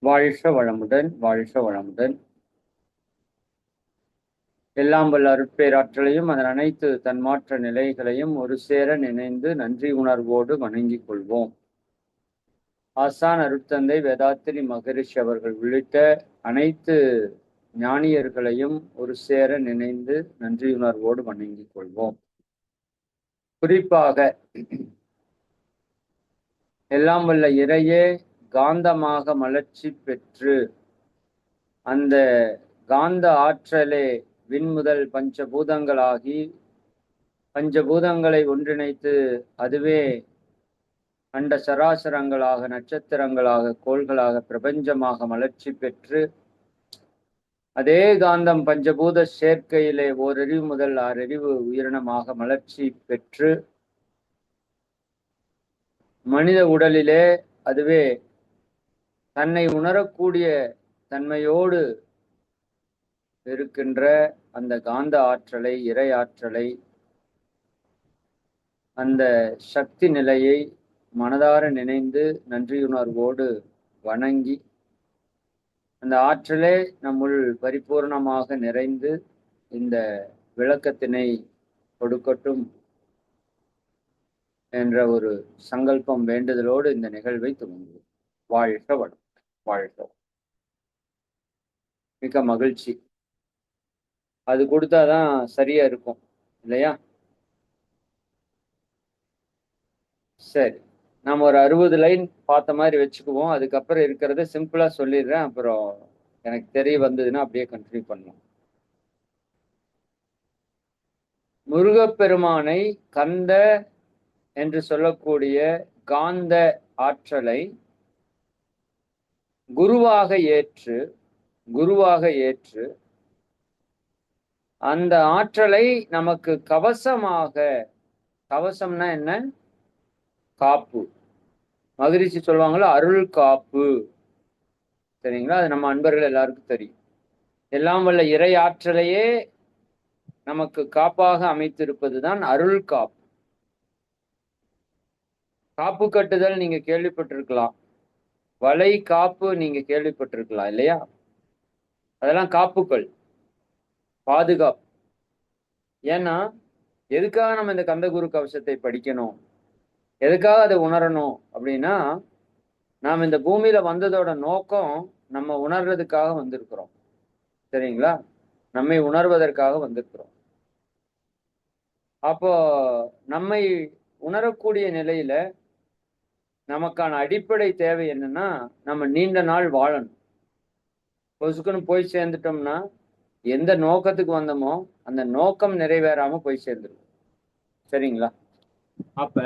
வாழ்க வளமுடன், வாழ்க வளமுடன். எல்லாம் வல்ல அருட்பேராற்றலையும் அதன் அனைத்து தன்மாற்ற நிலைகளையும் ஒரு சேர நினைந்து நன்றி உணர்வோடு வணங்கிக் கொள்வோம். ஆசான் அருட்தந்தை வேதாத்திரி மகரிஷி அவர்கள் உள்ளிட்ட அனைத்து ஞானியர்களையும் ஒரு சேர நினைந்து நன்றியுணர்வோடு வணங்கிக் கொள்வோம். குறிப்பாக எல்லாம் வல்ல இறையே காந்தமாக மலர்ச்சி பெற்று அந்த காந்த ஆற்றலே விண்முதல் பஞ்சபூதங்களாகி பஞ்சபூதங்களை ஒன்றிணைத்து அதுவே அண்ட சராசரங்களாக நட்சத்திரங்களாக கோள்களாக பிரபஞ்சமாக மலர்ச்சி பெற்று அதே காந்தம் பஞ்சபூத சேர்க்கையிலே ஓரறிவு முதல் ஆறறிவு உயிரினமாக மலர்ச்சி பெற்று மனித உடலிலே அதுவே தன்னை உணரக்கூடிய தன்மையோடு இருக்கின்ற அந்த காந்த ஆற்றலை இறை ஆற்றலை அந்த சக்தி நிலையை மனதார நினைந்து நன்றியுணர்வோடு வணங்கி அந்த ஆற்றலே நம்முள் பரிபூர்ணமாக நிறைந்து இந்த விளக்கத்தினை கொடுக்கட்டும் என்ற ஒரு சங்கல்பம் வேண்டுதலோடு இந்த நிகழ்வை துவங்குவோம். வாழ்க வளம், வாழ்க. மிக்க மகிழ்ச்சி. அது கொடுத்தாதான் சரியா இருக்கும் இல்லையா? சரி, நம்ம ஒரு 60 லைன் பார்த்த மாதிரி வச்சுக்குவோம். அதுக்கப்புறம் இருக்கிறத சிம்பிளா சொல்லிடுறேன். அப்புறம் எனக்கு தெரிய வந்ததுன்னா அப்படியே கண்டினியூ பண்ணலாம். முருகப்பெருமானை கந்த என்று சொல்லக்கூடிய காந்த ஆற்றலை குருவாக ஏற்று அந்த ஆற்றலை நமக்கு கவசமாக, கவசம்னா என்ன? காப்பு. மகிழ்ச்சி சொல்லுவாங்களா அருள் காப்பு, சரிங்களா? அது நம்ம அன்பர்கள் எல்லாருக்கும் தெரியும். எல்லாம் வல்ல இறை ஆற்றலையே நமக்கு காப்பாக அமைத்திருப்பதுதான் அருள் காப்பு. காப்பு கட்டுதல் நீங்க கேள்விப்பட்டிருக்கலாம், வலை காப்பு நீங்க கேள்விப்பட்டிருக்கலாம் இல்லையா? அதெல்லாம் காப்புகள், பாதுகாப்பு. ஏன்னா எதுக்காக நம்ம இந்த கந்தகுரு கவசத்தை படிக்கணும், எதுக்காக அதை உணரணும் அப்படின்னா, நாம் இந்த பூமியில வந்ததோட நோக்கம் நம்ம உணர்றதுக்காக வந்திருக்கிறோம், சரிங்களா? நம்மை உணர்வதற்காக வந்திருக்கிறோம். அப்போ நம்மை உணரக்கூடிய நிலையில நமக்கான அடிப்படை தேவை என்னன்னா, நம்ம நீண்ட நாள் வாழணும். பொசுக்குன்னு போய் சேர்ந்துட்டோம்னா எந்த நோக்கத்துக்கு வந்தோமோ அந்த நோக்கம் நிறைவேறாம போய் சேர்ந்துடும், சரிங்களா? அப்ப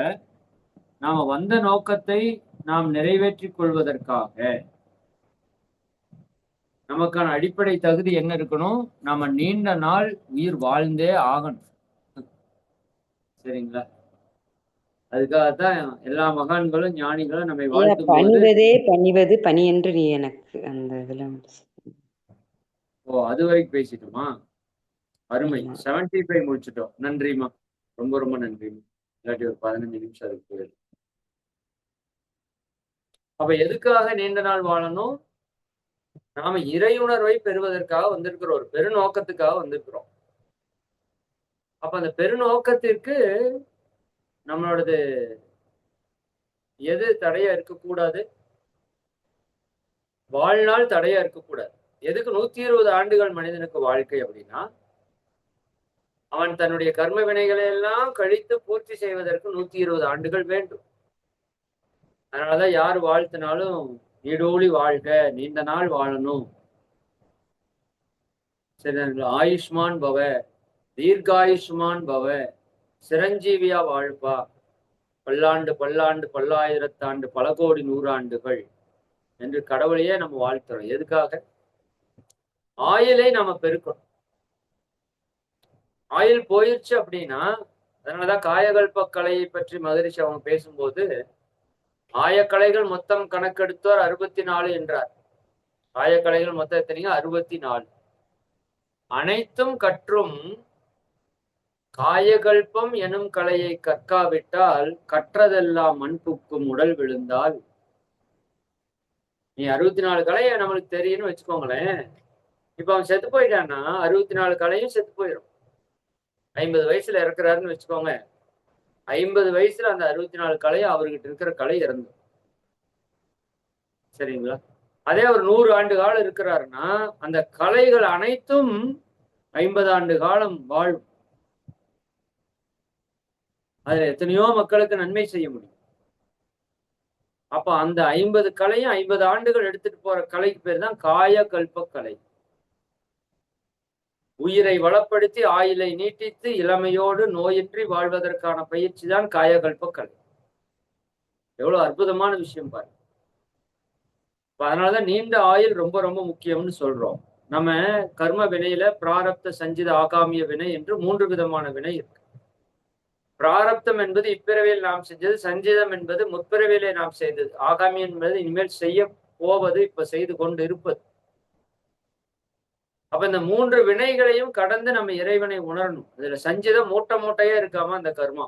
நாம வந்த நோக்கத்தை நாம் நிறைவேற்றிக் கொள்வதற்காக நமக்கான அடிப்படை தகுதி என்ன இருக்கணும்? நாம நீண்ட நாள் உயிர் வாழ்ந்தே ஆகணும், சரிங்களா? அதுக்காகத்தான் எல்லா மகான்களும் ஞானிகளும் நம்மை வாழ்த்தும் போது பணிவதே பணிவது பணி என்று நீ எனக்கு அந்த இதுல. ஓ, அது வரைக்கும் பேசிட்டோமா? அருமை. 75 முடிச்சுட்டோம். நன்றிமா, ரொம்ப ரொம்ப நன்றிமா. இல்லாட்டி ஒரு 15 நிமிஷம் அதுக்கு போயிடும். அப்ப எதுக்காக நீண்ட நாள் வாழணும்? நாம இறையுணர்வை பெறுவதற்காக வந்திருக்கிறோம், ஒரு பெருநோக்கத்துக்காக வந்திருக்கிறோம். அப்ப அந்த பெருநோக்கத்திற்கு நம்மளோடது எது தடையா இருக்கக்கூடாது? வாழ்நாள் தடையா இருக்கக்கூடாது. எதுக்கு 120 ஆண்டுகள் மனிதனுக்கு வாழ்க்கை அப்படின்னா, அவன் தன்னுடைய கர்ம வினைகளை எல்லாம் கழித்து பூர்த்தி செய்வதற்கு 120 ஆண்டுகள் வேண்டும். அதனாலதான் யார் வாழ்த்தினாலும் நீடோழி வாழ்க, நீண்ட நாள் வாழணும், சரி, ஆயுஷ்மான் பவ, தீர்காயுஷ்மான் பவ, சிரஞ்சீவியா வாழ்ப்பா, பல்லாண்டு பல்லாண்டு பல்லாயிரத்தாண்டு பல கோடி நூறாண்டுகள் என்று கடவுளையே நம்ம வாழ்த்துறோம். எதுக்காக? ஆயுளை நம்ம பெருக்கணும். ஆயுள் போயிடுச்சு அப்படின்னா, அதனாலதான் காயகல்ப கலையை பற்றி மகரிஷி அவங்க பேசும்போது ஆயக்கலைகள் மொத்தம் கணக்கெடுத்தோர் 64 என்றார். ஆயக்கலைகள் மொத்தம் எத்தனைங்க? 64. அனைத்தும் கற்றும் காயகல்பம் எனும் கலையை கற்காவிட்டால் கற்றதெல்லாம் மண்புக்கும் உடல் விழுந்தால் நீ 64 கலையை நம்மளுக்கு தெரியும்னு வச்சுக்கோங்களேன். இப்ப அவன் செத்து போயிட்டான்னா 64 கலையும் செத்து போயிடும். 50 வயசுல இறக்குறாருன்னு வச்சுக்கோங்க. 50 வயசுல அந்த 64 கலையும் அவர்கிட்ட இருக்கிற கலை இறந்து. சரிங்களா? அதே அவர் 100 ஆண்டு காலம் இருக்கிறாருன்னா அந்த கலைகள் அனைத்தும் 50 ஆண்டு காலம் வாழும். அதுல எத்தனையோ மக்களுக்கு நன்மை செய்ய முடியும். அப்ப அந்த 50 கலையும் 50 ஆண்டுகள் எடுத்துட்டு போற கலைக்கு பேர் தான் காயகல்ப கலை. உயிரை வளப்படுத்தி ஆயுளை நீட்டித்து இளமையோடு நோயின்றி வாழ்வதற்கான பயிற்சி தான் காயகல்ப கலை. எவ்வளவு அற்புதமான விஷயம் பாருங்க. அதனாலதான் நீண்ட ஆயுள் ரொம்ப ரொம்ப முக்கியம்னு சொல்றோம். நம்ம கர்ம வினையில பிராரப்த, சஞ்சித, ஆகாமிய வினை என்று 3 விதமான வினை இருக்கு. பிராரப்தம் என்பது இப்பிறவியில் நாம் செஞ்சது, சஞ்சிதம் என்பது முற்பிறவியிலே நாம் செய்தது, ஆகாமியம் என்பது இனிமேல் செய்ய போவது, இப்ப செய்து கொண்டு இருப்பது. அப்ப இந்த 3 வினைகளையும் கடந்து நம்ம இறைவனை உணரணும். இதுல சஞ்சிதம் மூட்டை மூட்டையா இருக்காம அந்த கர்மா.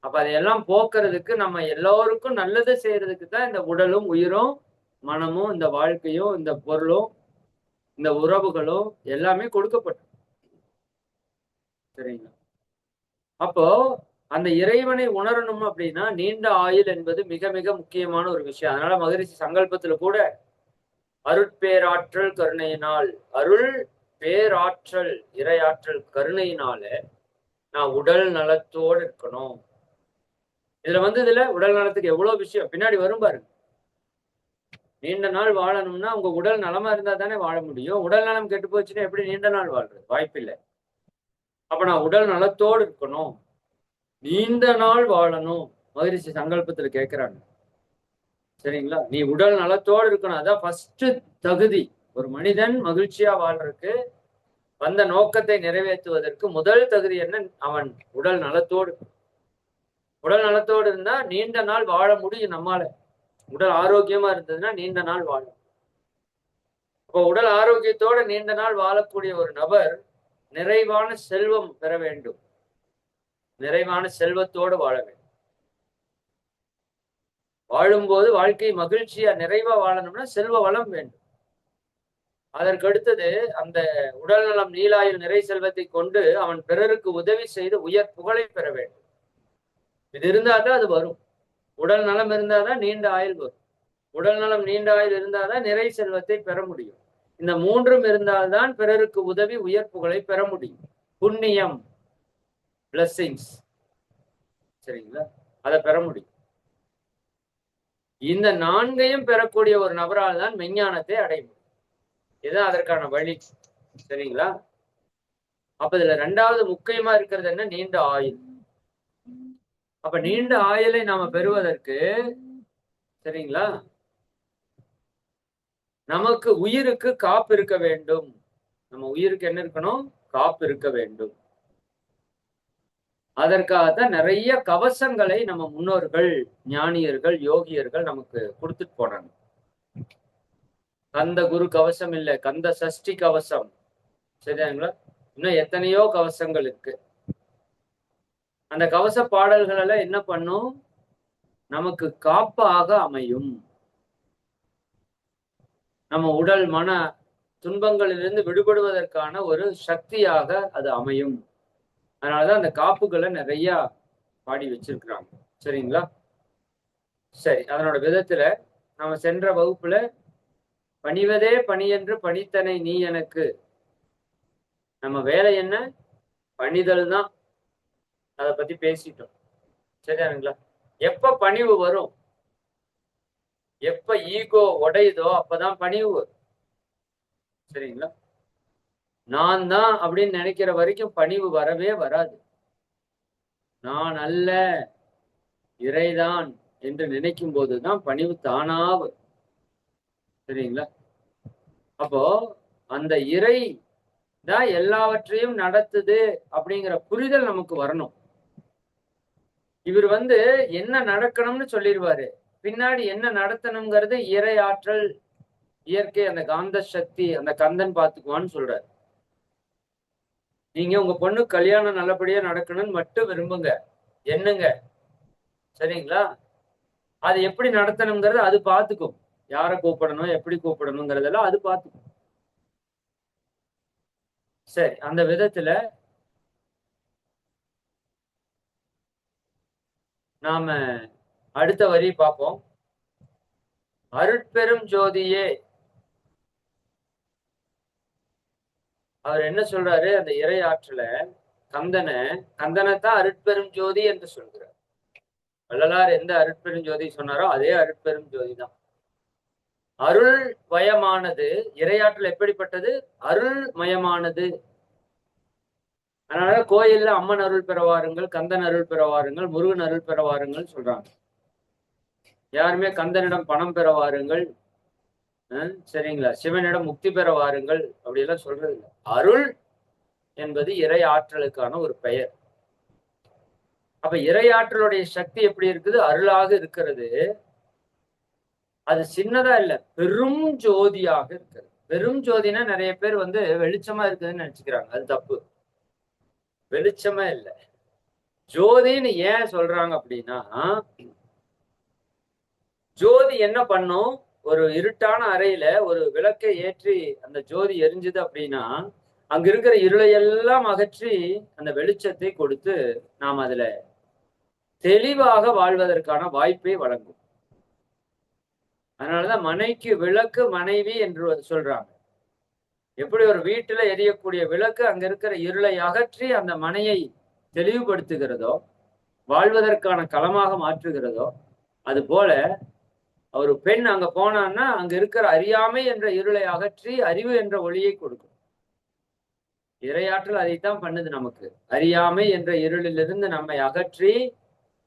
அப்ப அதையெல்லாம் போக்குறதுக்கு நம்ம எல்லோருக்கும் நல்லது செய்யறதுக்கு தான் இந்த உடலும் உயிரும் மனமும் இந்த வாழ்க்கையும் இந்த பொருளும் இந்த உறவுகளும் எல்லாமே கொடுக்கப்பட்டது. சரிங்களா? அப்போ அந்த இறைவனை உணரணும் அப்படின்னா நீண்ட ஆயுள் என்பது மிக மிக முக்கியமான ஒரு விஷயம். அதனால மகரிஷி சங்கல்பத்துல கூட அருட்பேராற்றல் கருணையினால், அருள் பேராற்றல் இறையாற்றல் கருணையினால நான் உடல் நலத்தோடு இருக்கணும். இதுல உடல் நலத்துக்கு எவ்வளவு விஷயம் பின்னாடி வரும் பாருங்க. நீண்ட நாள் வாழணும்னா உங்க உடல் நலமா இருந்தா தானே வாழ முடியும். உடல் நலம் கெட்டு போச்சுன்னா எப்படி நீண்ட நாள் வாழ்றது? வாய்ப்பில்லை. அப்ப நான் உடல் நலத்தோடு இருக்கணும், நீண்ட நாள் வாழணும். மகரிஷி சங்கல்பத்துல கேட்கிறாங்க. சரிங்களா? நீ உடல் நலத்தோடு இருக்கணும். அதான் ஃபர்ஸ்ட் தகுதி. ஒரு மனிதன் மகிழ்ச்சியா வாழ்றதுக்கு, வந்த நோக்கத்தை நிறைவேற்றுவதற்கு முதல் தகுதி என்ன? அவன் உடல் நலத்தோடு. உடல் நலத்தோடு இருந்தா நீண்ட நாள் வாழ முடியும் நம்மால. உடல் ஆரோக்கியமா இருந்ததுன்னா நீண்ட நாள் வாழும். அப்போ உடல் ஆரோக்கியத்தோட நீண்ட நாள் வாழக்கூடிய ஒரு நபர் நிறைவான செல்வம் பெற வேண்டும், நிறைவான செல்வத்தோடு வாழ வேண்டும். வாழும்போது வாழ்க்கை மகிழ்ச்சியா நிறைவா வாழணும்னா செல்வ வளம் வேண்டும். அதற்கு அடுத்தது அந்த உடல் நலம் நீலாயுள் நிறை செல்வத்தை கொண்டு அவன் பிறருக்கு உதவி செய்து உயர் புகழை பெற வேண்டும். இது இருந்தாதான் அது வரும். உடல் நலம் இருந்தாதான் நீண்ட ஆயுள் வரும். உடல் நலம் நீண்ட ஆயுள் இருந்தாதான் நிறை செல்வத்தை பெற முடியும். இந்த 3ம் இருந்தால்தான் பிறருக்கு உதவி உயர் புகழை பெற முடியும். புண்ணியம், பிளஸ்ஸிங்ஸ், சரிங்களா, அதை பெற முடியும். இந்த 4ஐயும் பெறக்கூடிய ஒரு நபரால் தான் மெஞ்ஞானத்தை அடைய முடியும். இதுதான் அதற்கான வழி. சரிங்களா? அப்ப இதுல 2வது முக்கியமா இருக்கிறது என்ன? நீண்ட ஆயுள். அப்ப நீண்ட ஆயுளை நாம பெறுவதற்கு, சரிங்களா, நமக்கு உயிருக்கு காப்பு இருக்க வேண்டும். நம்ம உயிருக்கு என்ன இருக்கணும்? காப்பு இருக்க வேண்டும். அதற்காகத்தான் நிறைய கவசங்களை நம்ம முன்னோர்கள், ஞானியர்கள், யோகியர்கள் நமக்கு கொடுத்துட்டு போனாங்க. கந்த குரு கவசம் இல்லை, கந்த சஷ்டி கவசம். சரிங்களா? இன்னும் எத்தனையோ கவசங்கள் இருக்கு. அந்த கவச பாடல்கள் எல்லாம் என்ன பண்ணும்? நமக்கு காப்பாக அமையும். நம்ம உடல் மன துன்பங்களிலிருந்து விடுபடுவதற்கான ஒரு சக்தியாக அது அமையும். அதனாலதான் அந்த காப்புகளை நிறைய பாடி வச்சிருக்கிறாங்க. சரிங்களா? சரி, அதனோட விதத்துல நம்ம சென்ற வகுப்புல பணிவதே பணி என்று பணித்தனை நீ எனக்கு, நம்ம வேலை என்ன? பணிதல் தான். அதை பத்தி பேசிட்டோம். சரியானுங்களா? எப்ப பணிவு வரும்? எப்ப ஈகோ உடையுதோ அப்பதான் பணிவு வரும். சரிங்களா? நான் தான் அப்படின்னு நினைக்கிற வரைக்கும் பணிவு வரவே வராது. நான் அல்ல, இறைதான் என்று நினைக்கும் போதுதான் பணிவு தானா வரும். சரிங்களா? அப்போ அந்த இறை தான் எல்லாவற்றையும் நடத்துது அப்படிங்கிற புரிதல் நமக்கு வரணும். இவர் என்ன நடக்கணும்னு சொல்லிடுவாரு, பின்னாடி என்ன நடத்தணுங்கிறது இறை ஆற்றல், இயற்கை, அந்த காந்த சக்தி, அந்த கந்தன் பாத்துக்குவான்னு சொல்றாரு. நீங்க உங்க பொண்ணு கல்யாணம் நல்லபடியா நடக்கணும்னு மட்டும் விரும்புங்க, என்னங்க. சரிங்களா? அது எப்படி நடத்தணுங்கிறது அது பார்த்துக்கும். யாரை கூப்பிடணும், எப்படி கூப்பிடணுங்கிறதெல்லாம் அது பார்த்துக்கும். சரி, அந்த விதத்துல நாம அடுத்த வரி பார்ப்போம். அருட்பெரும் ஜோதியே, அவர் என்ன சொல்றாரு? அந்த இறை ஆற்றல கந்தனைத்தான் அருட்பெரும் ஜோதி என்று சொல்கிறார். வள்ளலார் எந்த அருட்பெரும் ஜோதி சொன்னாரோ அதே அருட்பெரும் ஜோதி தான். அருள் மயமானது. இறையாற்றல் எப்படிப்பட்டது? அருள் மயமானது. அதனால கோயில்ல அம்மன் அருள் பெறவாருங்கள், கந்தன் அருள் பெறவாருங்கள், முருகன் அருள் பெறவாருங்கள் சொல்றாங்க. யாருமே கந்தனிடம் பணம் பெறவாருங்கள், சரிங்களா, சிவனிடம் முக்தி பெற வாருங்கள் அப்படியெல்லாம் சொல்றது இல்லை. அருள் என்பது இறை ஆற்றலுக்கான ஒரு பெயர். அப்ப இறை ஆற்றலுடைய சக்தி எப்படி இருக்குது? அருளாக இருக்கிறது. அது சின்னதா இல்ல, பெரும் ஜோதியாக இருக்கிறது. பெரும் ஜோதினா நிறைய பேர் வெளிச்சமா இருக்குதுன்னு நினைச்சுக்கிறாங்க. அது தப்பு. வெளிச்சமா இல்லை, ஜோதின்னு ஏன் சொல்றாங்க அப்படின்னா, ஜோதி என்ன பண்ணும்? ஒரு இருட்டான அறையில ஒரு விளக்கை ஏற்றி அந்த ஜோதி எரிஞ்சுது அப்படின்னா, அங்க இருக்கிற இருளையெல்லாம் அகற்றி அந்த வெளிச்சத்தை கொடுத்து நாம் அதுல தெளிவாக வாழ்வதற்கான வாய்ப்பை வழங்கும். அதனாலதான் மனைக்கு விளக்கு மனைவி என்று சொல்றாங்க. எப்படி ஒரு வீட்டுல எரியக்கூடிய விளக்கு அங்க இருக்கிற இருளை அகற்றி அந்த மனையை தெளிவுபடுத்துகிறதோ, வாழ்வதற்கான களமாக மாற்றுகிறதோ, அது போல ஒரு பெண் அங்க போனான்னா அங்க இருக்கிற அறியாமை என்ற இருளை அகற்றி அறிவு என்ற ஒளியை கொடுக்கும். இறையாற்றல் அதைத்தான் பண்ணுது நமக்கு. அறியாமை என்ற இருளிலிருந்து நம்மை அகற்றி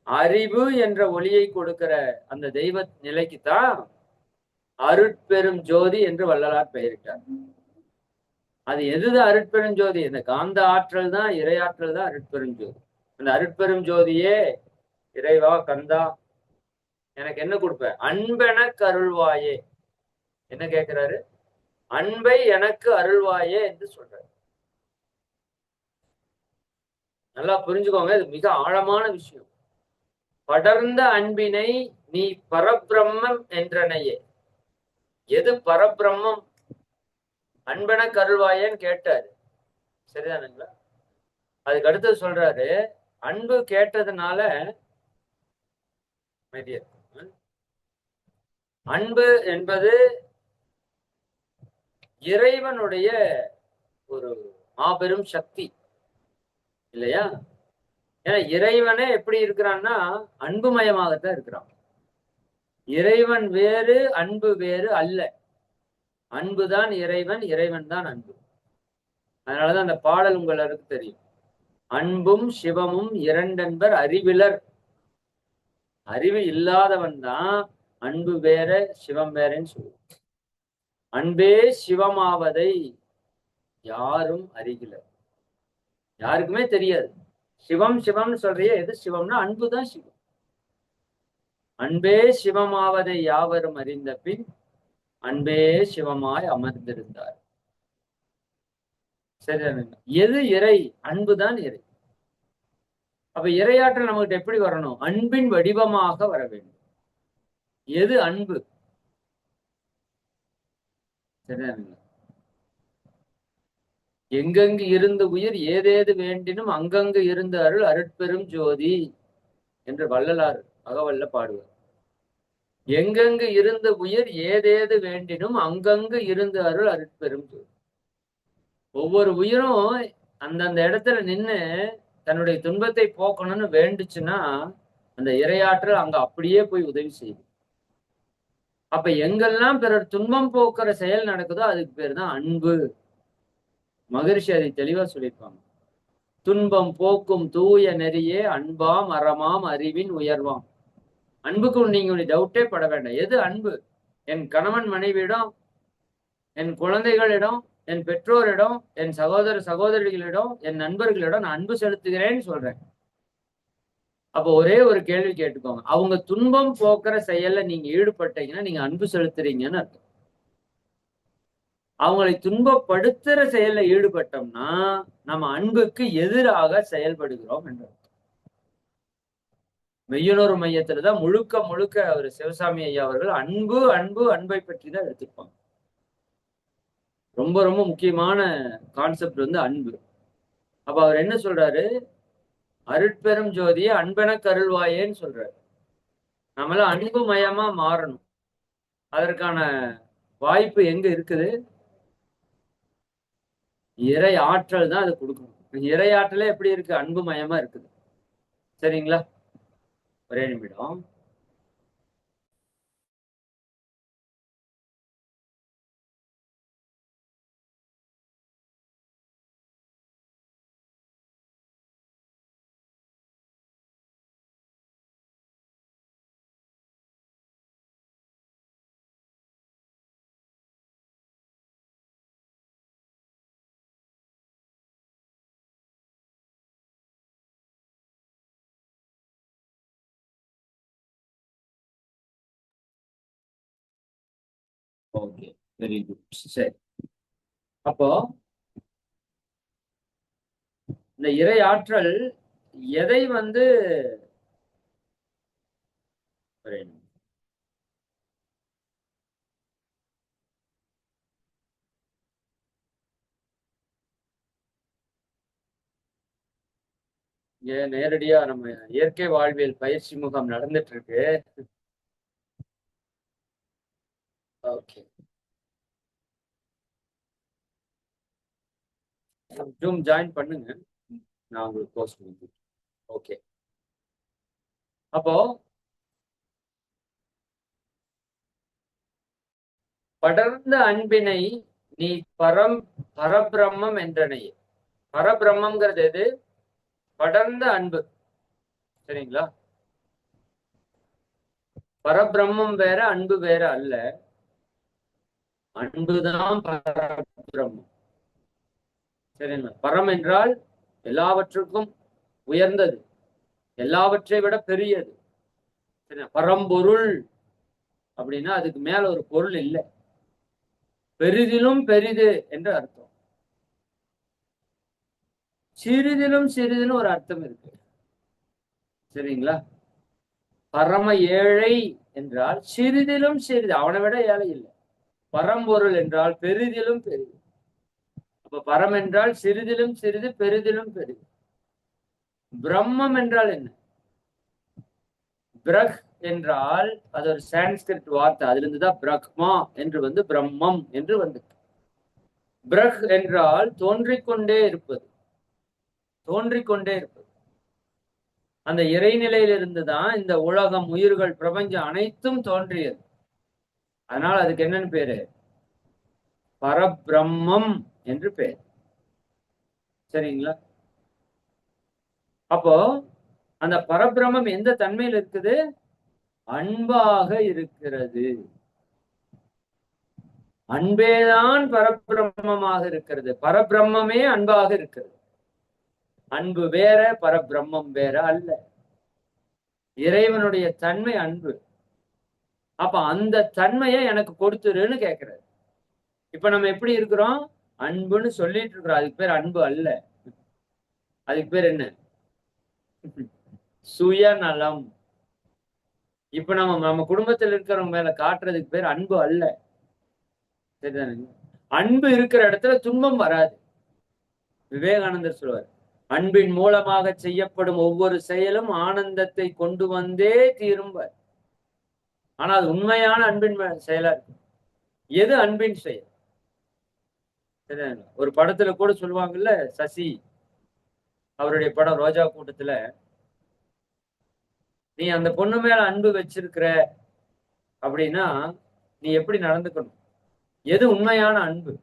அறிவு என்ற ஒளியை கொடுக்கிற அந்த தெய்வ நிலைக்குத்தான் அருட்பெரும் ஜோதி என்று வள்ளலார் பெயரிட்டார். அது எதுதான் அருட்பெரும் ஜோதி? இந்த காந்த ஆற்றல் தான், இறையாற்றல் தான் அருட்பெரும் ஜோதி. அந்த அருட்பெரும் ஜோதியே, இறைவா கந்தா எனக்கு என்ன கொடுப்ப? அன்பெனக்கு அருள்வாயே. என்ன கேட்கிறாரு? அன்பை எனக்கு அருள்வாயே என்று சொல்றாரு. நல்லா புரிஞ்சுக்கோங்க, இது மிக ஆழமான விஷயம். படர்ந்த அன்பினை நீ பரபிரம்மம் என்றனையே. எது பரபிரம்மம்? அன்பெனக்கு அருள்வாயேன்னு கேட்டாரு, சரிதானுங்களா? அதுக்கு அடுத்து சொல்றாரு, அன்பு கேட்டதுனால அன்பு என்பது இறைவனுடைய ஒரு மாபெரும் சக்தி இல்லையா? ஏன்னா இறைவனே எப்படி இருக்கிறான்னா அன்புமயமாகத்தான் இருக்கிறான். இறைவன் வேறு, அன்பு வேறு அல்ல. அன்புதான் இறைவன், இறைவன் தான் அன்பு. அதனாலதான் அந்த பாடல் உங்களுக்கு தெரியும். அன்பும் சிவமும் இரண்டென்பர் அறிவிலர். அறிவு இல்லாதவன் தான் அன்பு வேற சிவம் வேறன்னு சொல்லுவோம். அன்பே சிவமாவதை யாரும் அறிகிலர். யாருக்குமே தெரியாது. சிவம் சிவம்னு சொல்றிய, எது சிவம்னா அன்புதான் சிவம். அன்பே சிவமாவதை யாவரும் அறிந்த பின் அன்பே சிவமாய் அமர்ந்திருந்தார். சரிதான? எது இறை? அன்புதான் இறை. அப்ப இறையாற்றல் நம்மகிட்ட எப்படி வரணும்? அன்பின் வடிவமாக வர வேண்டும். எது அன்பு? சரிதானுங்க? எங்கெங்கு இருந்து உயிர் ஏதேது வேண்டினும் அங்கங்கு இருந்து அருள் அருட்பெரும் ஜோதி என்று வள்ளலார் அகவல்ல பாடுவார். எங்கெங்கு இருந்து உயிர் ஏதேது வேண்டினும் அங்கங்கு இருந்து அருள் அருட்பெரும் ஜோதி. ஒவ்வொரு உயிரும் அந்தந்த இடத்துல நின்று தன்னுடைய துன்பத்தை போக்கணும்னு வேண்டுச்சுன்னா அந்த இறையாற்றல் அங்க அப்படியே போய் உதவி செய்யுது. அப்ப எங்கெல்லாம் பிறர் துன்பம் போக்குற செயல் நடக்குதோ அதுக்கு பேர் தான் அன்பு. மகரிஷி அதை தெளிவா சொல்லியிருப்பாங்க. துன்பம் போக்கும் தூய நெறியே அன்பாம் அறமாம் அறிவின் உயர்வாம். அன்புக்கு நீங்க டவுட்டே பட வேண்டாம். எது அன்பு? என் கணவன் மனைவியிடம், என் குழந்தைகளிடம், என் பெற்றோரிடம், என் சகோதர சகோதரிகளிடம், என் நண்பர்களிடம் நான் அன்பு செலுத்துகிறேன்னு சொல்றேன். அப்போ ஒரே ஒரு கேள்வி கேட்டுக்கோங்க. அவங்க துன்பம் போக்குற செயல்ல நீங்க ஈடுபட்டீங்கன்னா நீங்க அன்பு செலுத்துறீங்கன்னு அர்த்தம். அவங்களை துன்பப்படுத்துற செயல்ல ஈடுபட்டோம்னா நம்ம அன்புக்கு எதிராக செயல்படுகிறோம் என்று. மெய்யுணர்வு மையத்துலதான் முழுக்க முழுக்க அவர் சிவசாமி ஐயா அவர்கள் அன்பு அன்பு அன்பை பற்றி தான் எடுத்துப்பாங்க. ரொம்ப ரொம்ப முக்கியமான கான்செப்ட் வந்து அன்பு. அப்ப அவர் என்ன சொல்றாரு, அருட்பெரும் ஜோதியை அன்பென கருள்வாயேன்னு சொல்றாரு. நம்மளாம் அன்பு மயமா மாறணும். அதற்கான வாய்ப்பு எங்க இருக்குது? இறை ஆற்றல் தான் அது கொடுக்கணும். இறை ஆற்றலே எப்படி இருக்கு? அன்பு மயமா இருக்குது. சரிங்களா? ஒரே நிமிடம். Okay, very good. சரி, அப்போ இந்த இறை ஆற்றல் எதை வந்து இங்க நேரடியா நம்ம இயற்கை வாழ்வியல் பயிற்சி முகாம் நடந்துட்டு இருக்கு. ஓகே, ஜூம் ஜாயின் பண்ணுங்க, நான் உங்களுக்கு போஸ்ட் பண்ணுறேன். ஓகே, அப்போ படர்ந்த அன்பினை நீ பரபிரம்மம் என்றனையே. பரபிரம்மம்ங்கிறது எது? படர்ந்த அன்பு. சரிங்களா? பரபிரம்மம் வேற, அன்பு வேற அல்ல. அன்புதான் பரபிரம்மம். சரிங்களா? பரம் என்றால் எல்லாவற்றுக்கும் உயர்ந்தது, எல்லாவற்றை விட பெரியது. பரம்பொருள் அப்படின்னா அதுக்கு மேல ஒரு பொருள் இல்லை, பெரிதிலும் பெரிது என்று அர்த்தம். சிறிதிலும் சிறிதுன்னு ஒரு அர்த்தம் இருக்கு. சரிங்களா? பரம ஏழை என்றால் சிறிதிலும் சிறிது, அவனை விட ஏழை இல்லை. பரம்பொருள் என்றால் பெரிதிலும் பெரிது. அப்ப பரம் என்றால் சிறிதிலும் சிறிது, பெரிதிலும் பெரிது. பிரம்மம் என்றால் என்ன? பிரக் என்றால் அது ஒரு சான்ஸ்கிரிட் வார்த்தை, அதுல இருந்துதான் பிரக்மா என்று வந்து பிரம்மம் என்று வந்து. பிரக் என்றால் தோன்றிக்கொண்டே இருப்பது, தோன்றிக்கொண்டே இருப்பது. அந்த இறைநிலையிலிருந்து தான் இந்த உலகம், உயிர்கள், பிரபஞ்சம் அனைத்தும் தோன்றியது. அதனால அதுக்கு என்னன்னு பேரு? பரபிரம்மம் என்று பேர். சரிங்களா? அப்போ அந்த பரபிரம்மம் எந்த தன்மையில் இருக்குது? அன்பாக இருக்கிறது. அன்பேதான் பரபிரம்மமாக இருக்கிறது. பரபிரம்மே அன்பாக இருக்கிறது. அன்பு வேற, பரபிரம்மம் வேற அல்ல. இறைவனுடைய தன்மை அன்பு. அப்ப அந்த தன்மையை எனக்கு கொடுத்துருன்னு கேட்கிறாரு. இப்ப நம்ம எப்படி இருக்கிறோம்? அன்புன்னு சொல்லிட்டு இருக்கிறோம். அதுக்கு பேர் அன்பு அல்ல. அதுக்கு பேர் என்ன? சுயநலம். இப்ப நம்ம குடும்பத்தில் இருக்கிறவங்க மேல காட்டுறதுக்கு பேர் அன்பு அல்ல. சரிதானுங்க? அன்பு இருக்கிற இடத்துல துன்பம் வராது. விவேகானந்தர் சொல்வார், அன்பின் மூலமாக செய்யப்படும் ஒவ்வொரு செயலும் ஆனந்தத்தை கொண்டு வந்தே தீரும்பார். ஆனா அது உண்மையான அன்பின் செயலா இருக்கு. எது அன்பின் செயல்? ஒரு படத்துல கூட சொல்லுவாங்கல்ல, சசி அவருடைய படம் ரோஜா கூட்டத்துல, நீ அந்த பொண்ணு மேல அன்பு வச்சிருக்கிற அப்படின்னா நீ எப்படி நடந்துக்கணும்? எது உண்மையான அன்பு?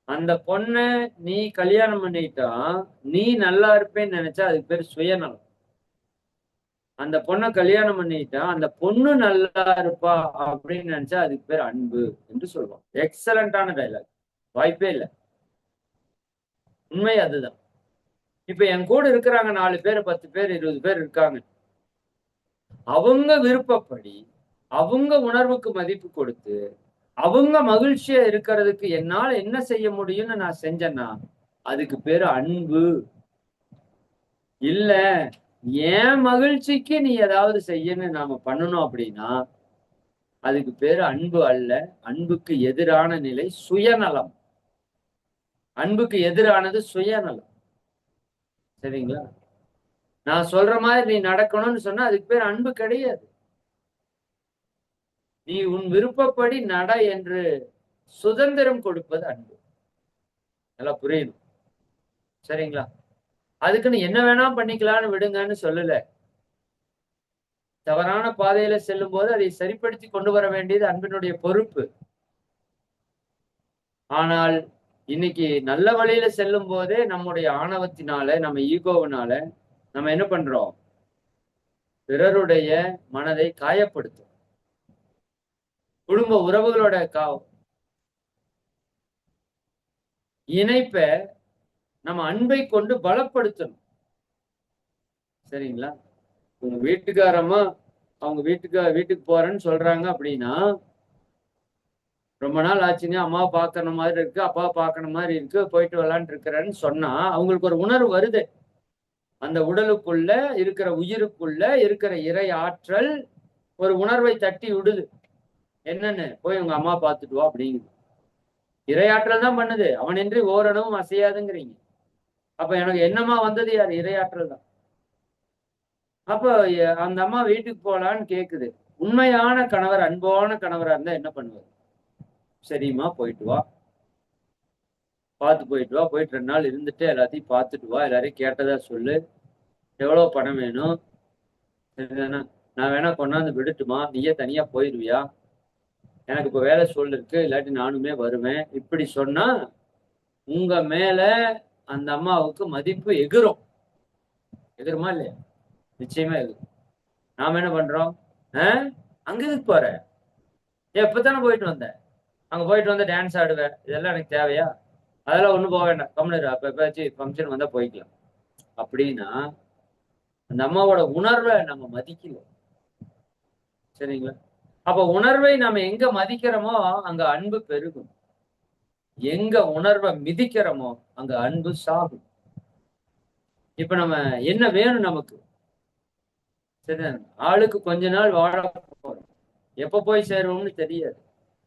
அந்த பொண்ணை நீ கல்யாணம் பண்ணிட்டா நீ நல்லா இருப்பேன்னு நினைச்சா அதுக்கு பேர் சுயநலம். அந்த பொண்ணை கல்யாணம் பண்ணிட்டா அந்த பொண்ணு நல்லா இருப்பா அப்படின்னு நினைச்சா அதுக்கு பேர் அன்பு என்று சொல்லுவாங்க. எக்ஸலண்டான டைலாக், வாய்ப்பே இல்லை. உண்மை அதுதான். இப்ப என் கூட இருக்கிறாங்க 4 பேர், 10 பேர், 20 பேர் இருக்காங்க. அவங்க விருப்பப்படி, அவங்க உணர்வுக்கு மதிப்பு கொடுத்து, அவங்க மகிழ்ச்சியா இருக்கிறதுக்கு என்னால என்ன செய்ய முடியும்னு நான் செஞ்சேன்னா அதுக்கு பேரு அன்பு. இல்ல ஏன் மகிழ்ச்சிக்கு நீ ஏதாவது செய்யன்னு நாம பண்ணணும் அப்படின்னா அதுக்கு பேரு அன்பு அல்ல. அன்புக்கு எதிரான நிலை சுயநலம். அன்புக்கு எதிரானது சுயநலம். சரிங்களா? நான் சொல்ற மாதிரி நீ நடக்கணும்னு சொன்னா அதுக்கு பேர் அன்பு கிடையாது. நீ உன் விருப்பப்படி நட என்று சுதந்திரம் கொடுப்பது அன்பு. நல்லா புரியணும். சரிங்களா? அதுக்குன்னு என்ன வேணா பண்ணிக்கலாம்னு விடுங்கன்னு சொல்லல. தவறான பாதையில செல்லும் போது அதை சரிப்படுத்தி கொண்டு வர வேண்டியது அன்பினுடைய பொறுப்பு. ஆனால் இன்னைக்கு நல்ல வழியில செல்லும் போதே நம்முடைய ஆணவத்தினால, நம்ம ஈகோவினால நம்ம என்ன பண்றோம்? பிறருடைய மனதை காயப்படுத்தும். குடும்ப உறவுகளோட இணைப்ப நம்ம அன்பை கொண்டு பலப்படுத்தணும். சரிங்களா? உங்க வீட்டுக்காரம்மா அவங்க வீட்டுக்கு போறேன்னு சொல்றாங்க அப்படின்னா, ரொம்ப நாள் ஆச்சுங்க, அம்மாவை பார்க்கணும் மாதிரி இருக்கு, அப்பாவை பார்க்கணும் மாதிரி இருக்கு, போயிட்டு வரலான்னு இருக்கிறேன்னு சொன்னா அவங்களுக்கு ஒரு உணர்வு வருது. அந்த உடலுக்குள்ள இருக்கிற உயிருக்குள்ள இருக்கிற இறை ஆற்றல் ஒரு உணர்வை தட்டி விடுது. என்னன்னு? போய் உங்க அம்மா பார்த்துட்டு வா அப்படிங்குது. இரையாற்றல் தான் பண்ணுது. அவனின்றி ஓரளவும் அசையாதுங்கிறீங்க. அப்ப எனக்கு என்னமா வந்தது யார்? இரையாற்றல் தான். அப்ப அந்த அம்மா வீட்டுக்கு போலான்னு கேக்குது. உண்மையான கணவர், அன்பான கணவரா இருந்தா என்ன பண்ணுவார்? சரிம்மா போயிட்டு வா, பார்த்து போயிட்டு வா, போயிட்டு 2 நாள் இருந்துட்டு எல்லாத்தையும் பார்த்துட்டு வா, எல்லாரையும் கேட்டதா சொல்லு, எவ்வளவு பணம் வேணும், சரிதானா, நான் வேணா கொண்டாந்து விடட்டுமா, நீயே தனியா போயிடுவியா, எனக்கு இப்ப வேலை சொல்லு இருக்கு, இல்லாட்டி நானுமே வருவேன், இப்படி சொன்னா உங்க மேல அந்த அம்மாவுக்கு மதிப்பு எகிரும். எகிருமா இல்லையா? நிச்சயமா எகிரும். நாம என்ன பண்றோம்? அங்க எதுக்கு போற? எப்பதானே போயிட்டு வந்தேன், அங்க போயிட்டு வந்து டான்ஸ் ஆடுவேன், இதெல்லாம் எனக்கு தேவையா? அதெல்லாம் ஒண்ணும் போக வேண்டாம், கம்முனு அப்ப எப்பயாச்சும் ஃபங்க்ஷன் வந்தா போய்க்கலாம் அப்படின்னா அந்த அம்மாவோட உணர்வை நம்ம மதிக்கல. சரிங்களா? அப்ப உணர்வை நம்ம எங்க மதிக்கிறோமோ அங்க அன்பு பெருகும். எங்க உணர்வை மிதிக்கிறோமோ அங்க அன்பு சாகும். இப்ப நம்ம என்ன வேணும் நமக்கு? சரிதான், ஆளுக்கு கொஞ்ச நாள் வாழ போறோம், எப்ப போய் சேருவோம்னு தெரியாது.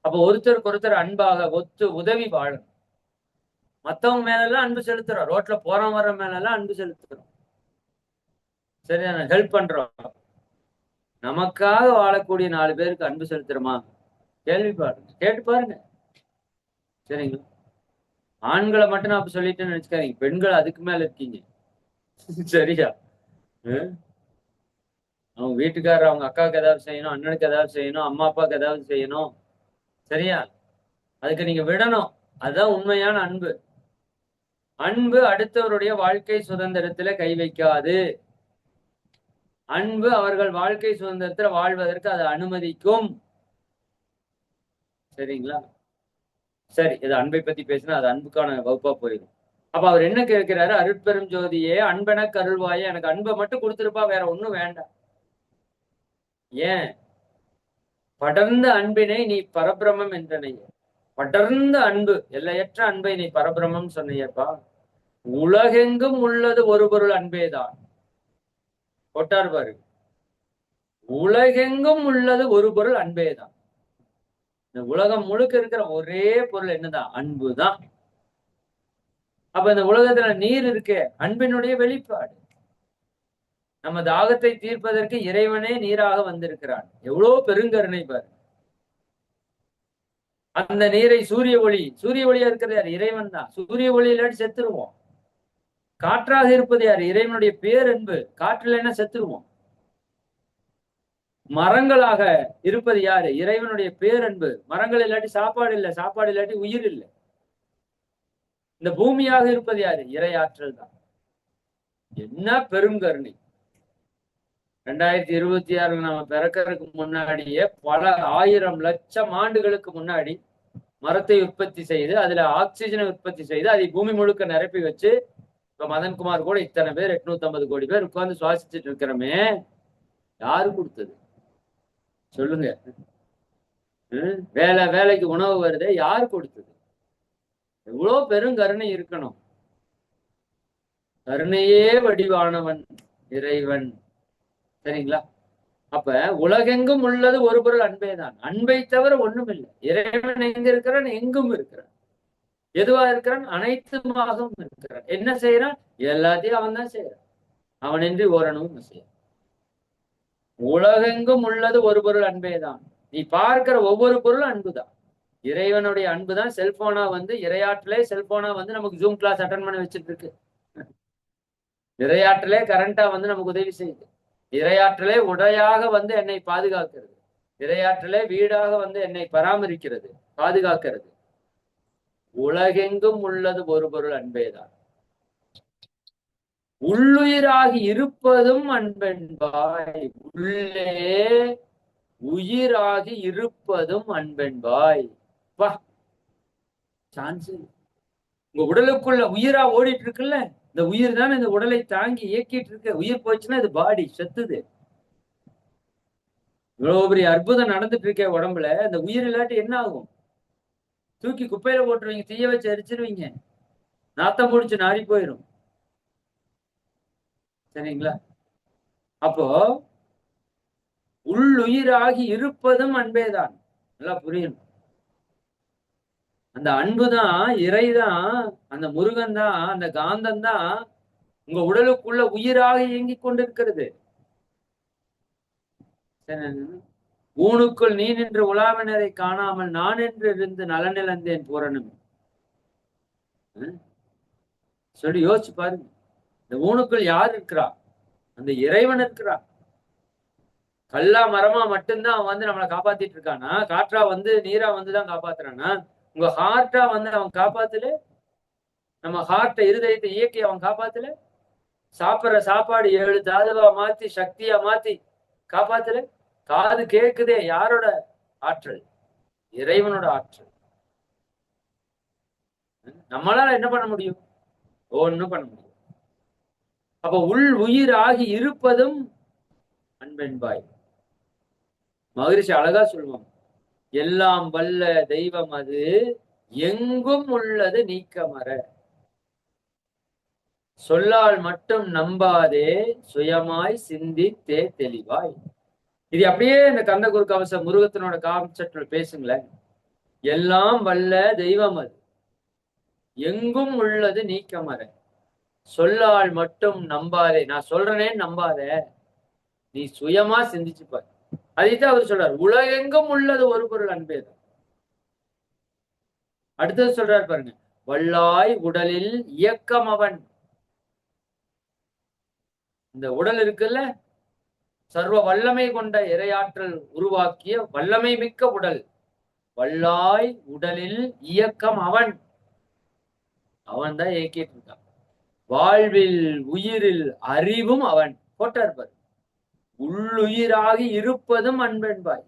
அப்ப ஒருத்தருக்கு ஒருத்தர் அன்பாக ஒத்து உதவி வாழணும். மத்தவங்க மேலெல்லாம் அன்பு செலுத்துறோம், ரோட்ல போறோம் வர்ற மேலெல்லாம் அன்பு செலுத்துறோம், சரிதானே, ஹெல்ப் பண்றோம். நமக்காக வாழக்கூடிய 4 பேருக்கு அன்பு செலுத்துறோமா? கேள்வி பாருங்க, கேட்டு பாருங்க. சரிங்களா? ஆண்களை மட்டும் நான் அப்ப சொல்லிட்டேன்னு நினைச்சுக்காதீங்க, பெண்கள் அதுக்கு மேல இருக்கீங்க. சரியா? அவங்க வீட்டுக்காரர் அவங்க அக்காவுக்கு ஏதாவது செய்யணும், அண்ணனுக்கு ஏதாவது செய்யணும், அம்மா அப்பாவுக்கு ஏதாவது செய்யணும், சரியா? அதுக்கு நீங்க விடணும். அதுதான் உண்மையான அன்பு. அன்பு அடுத்தவருடைய வாழ்க்கை சுதந்திரத்துல கை வைக்காது. அன்பு அவர்கள் வாழ்க்கை சுதந்திரத்துல வாழ்வதற்கு அதை அனுமதிக்கும். சரிங்களா? சரி, இது அன்பை பத்தி பேசினா அது அன்புக்கான வகுப்பா போயிடும். அப்ப அவர் என்ன கேட்கிறாரு? அருட்பெரும் ஜோதியே அன்பென கருள்வாயே, எனக்கு அன்பை மட்டும் கொடுத்துருப்பா, வேற ஒண்ணும் வேண்டாம். ஏன்? படர்ந்த அன்பினை நீ பரபிரமம் என்றனைய. படர்ந்த அன்பு, எல்லையற்ற அன்பை நீ பரபிரமம் சொன்னையப்பா. உலகெங்கும் உள்ளது ஒரு பொருள் அன்பேதான். போட்டார் பாரு, உலகெங்கும் உள்ளது ஒரு பொருள் அன்பேதான். இந்த உலகம் முழுக்க இருக்கிற ஒரே பொருள் என்னதான்? அன்புதான். அப்ப இந்த உலகத்துல நீர் இருக்கே, அன்பினுடைய வெளிப்பாடு. நம்ம தாகத்தை தீர்ப்பதற்கு இறைவனே நீராக வந்திருக்கிறான். எவ்வளவு பெருங்கருணை பாரு. அந்த நீரை சூரிய ஒளியா இருக்கிறது யார்? இறைவன் தான். சூரிய ஒளி இல்லாட்டி செத்துருவோம். காற்றாக இருப்பது யார்? இறைவனுடைய பேரன்பு. காற்றுல என்ன செத்துருவோம். மரங்களாக இருப்பது யாரு? இறைவனுடைய பேரன்பு. மரங்கள் இல்லாட்டி சாப்பாடு இல்லை, சாப்பாடு இல்லாட்டி உயிர் இல்லை. இந்த பூமியாக இருப்பது யாரு? இறையாற்றல் தான். என்ன பெருங்கருணை. 2026 நாம பிறக்கிறதுக்கு முன்னாடியே பல 1000 லட்சம் ஆண்டுகளுக்கு முன்னாடி மரத்தை உற்பத்தி செய்து அதுல ஆக்சிஜனை உற்பத்தி செய்து அதை பூமி முழுக்க நிரப்பி வச்சு இப்ப மதன்குமார் கூட இத்தனை பேர் 850 கோடி பேர் உட்கார்ந்து சுவாசிச்சுட்டு இருக்கிறோமே, யாரு கொடுத்தது சொல்லுங்க? வேலைக்கு உணவு வருது, யாரு கொடுத்தது? எவ்வளவு பெரும் கருணை இருக்கணும். கருணையே வடிவானவன் இறைவன். சரிங்களா? அப்ப உலகெங்கும் உள்ளது ஒரு பொருள் அன்பே தான். அன்பை தவிர ஒண்ணும் இல்லை. இறைவன் எங்க இருக்கிறான்? எங்கும் இருக்கிறான். எதுவா இருக்கிறான்? அனைத்துமாகவும் இருக்கிறான். என்ன செய்யறான்? எல்லாத்தையும் அவன் தான் செய்யறான். அவனின்றி ஓரணுவும் செய்ய. உலகெங்கும் உள்ளது ஒரு பொருள் அன்பே தான். நீ பார்க்கிற ஒவ்வொரு பொருளும் அன்புதான். இறைவனுடைய அன்புதான் செல்போனா வந்து இரையாற்றலே செல்போனா வந்து நமக்கு ஜூம் கிளாஸ் அட்டன் பண்ண வச்சுட்டு இருக்கு. இரையாற்றலே கரண்டா வந்து நமக்கு உதவி செய்யுது. இரையாற்றலே உடையாக வந்து என்னை பாதுகாக்கிறது. இரையாற்றலே வீடாக வந்து என்னை பராமரிக்கிறது, பாதுகாக்கிறது. உலகெங்கும் உள்ளது ஒரு பொருள் அன்பேதான். உள்ளுயிராகி இருப்பதும் அன்பென்பாய். உள்ளே உயிராகி இருப்பதும் அன்பென்பாய். வா, சான்ஸ். உங்க உடலுக்குள்ள உயிரா ஓடிட்டு இருக்குல்ல, இந்த உயிர் தான் இந்த உடலை தாங்கி இயக்கிட்டு இருக்கு. உயிர் போச்சுன்னா இது பாடி செத்துது. இவ்வளவு பெரிய அற்புதம் நடந்துட்டு இருக்க உடம்புல, இந்த உயிர் இல்லாட்டி என்ன ஆகும்? தூக்கி குப்பையில போட்டுருவீங்க, தீய வச்சு எரிச்சிருவீங்க, நாத்தம் முடிச்சு நாரி போயிடும். சரிங்களா? அப்போ உள்ளுயிராகி இருப்பதும் அன்பேதான். நல்லா புரியணும். அந்த அன்புதான், இறைதான், அந்த முருகன் தான், அந்த காந்தம் தான் உங்க உடலுக்குள்ள உயிராக இயங்கிக் கொண்டிருக்கிறது. ஊனுக்குள் நீ நின்று உலாவினரை காணாமல் நான் என்று இருந்து நலனிழந்தேன் பூரணம் சொல்லி யோசிச்சு பாருங்க. இந்த ஊனுக்குள் யார் இருக்கிறா? அந்த இறைவன் இருக்கிறா. கல்லா மரமா மட்டும்தான் அவன் வந்து நம்மளை காப்பாத்திட்டு இருக்கானா? காற்றா வந்து நீரா வந்துதான் காப்பாத்துறானா? உங்க ஹார்ட்டா வந்து அவன் காப்பாத்துல? நம்ம ஹார்ட்டை, இருதயத்தை இயக்கி அவன் காப்பாத்துல? சாப்பிடுற சாப்பாடு 7 தாதுவா மாத்தி சக்தியா மாத்தி காப்பாத்துல? காது கேக்குதே, யாரோட ஆற்றல்? இறைவனோட ஆற்றல். நம்மளால என்ன பண்ண முடியும்? ஒண்ணும் பண்ண முடியும். அப்ப உள் உயிர் ஆகி இருப்பதும் அன்பென்பாய். மகரிஷி அழகா சொல்லுவாங்க, எல்லாம் வல்ல தெய்வம் அது எங்கும் உள்ளது நீக்கமற, சொல்லால் மட்டும் நம்பாதே சுயமாய் சிந்தித்தே தெளிவாய். இது அப்படியே இந்த கந்த குரு கவச முருகத்தினோட கான்செப்ட்ல பேசுங்களேன். எல்லாம் வல்ல தெய்வம் அது எங்கும் உள்ளது நீக்கமற, சொல்லால் மட்டும் நம்பாதே. நான் சொல்றேனே நம்பாத, நீ சுயமா சிந்திச்சு பாரு. அதைத்தான் அவர் சொல்றாரு, உலகெங்கும் உள்ளது ஒரு பொருள் அன்பேதான். அடுத்தது சொல்றாரு பாருங்க, வல்லாய் உடலில் இயக்கம் அவன். இந்த உடல் இருக்குல்ல, சர்வ வல்லமை கொண்ட இறையாற்றல் உருவாக்கிய வல்லமை மிக்க உடல். வல்லாய் உடலில் இயக்கம் அவன். அவன் தான் இயக்கிட்டு இருக்கான். வாழ்வில் உயிரில் அறிவும் அவன். போட்டார் பாரு, உள்ளுயிராகி இருப்பதும் அன்பென்பாய்.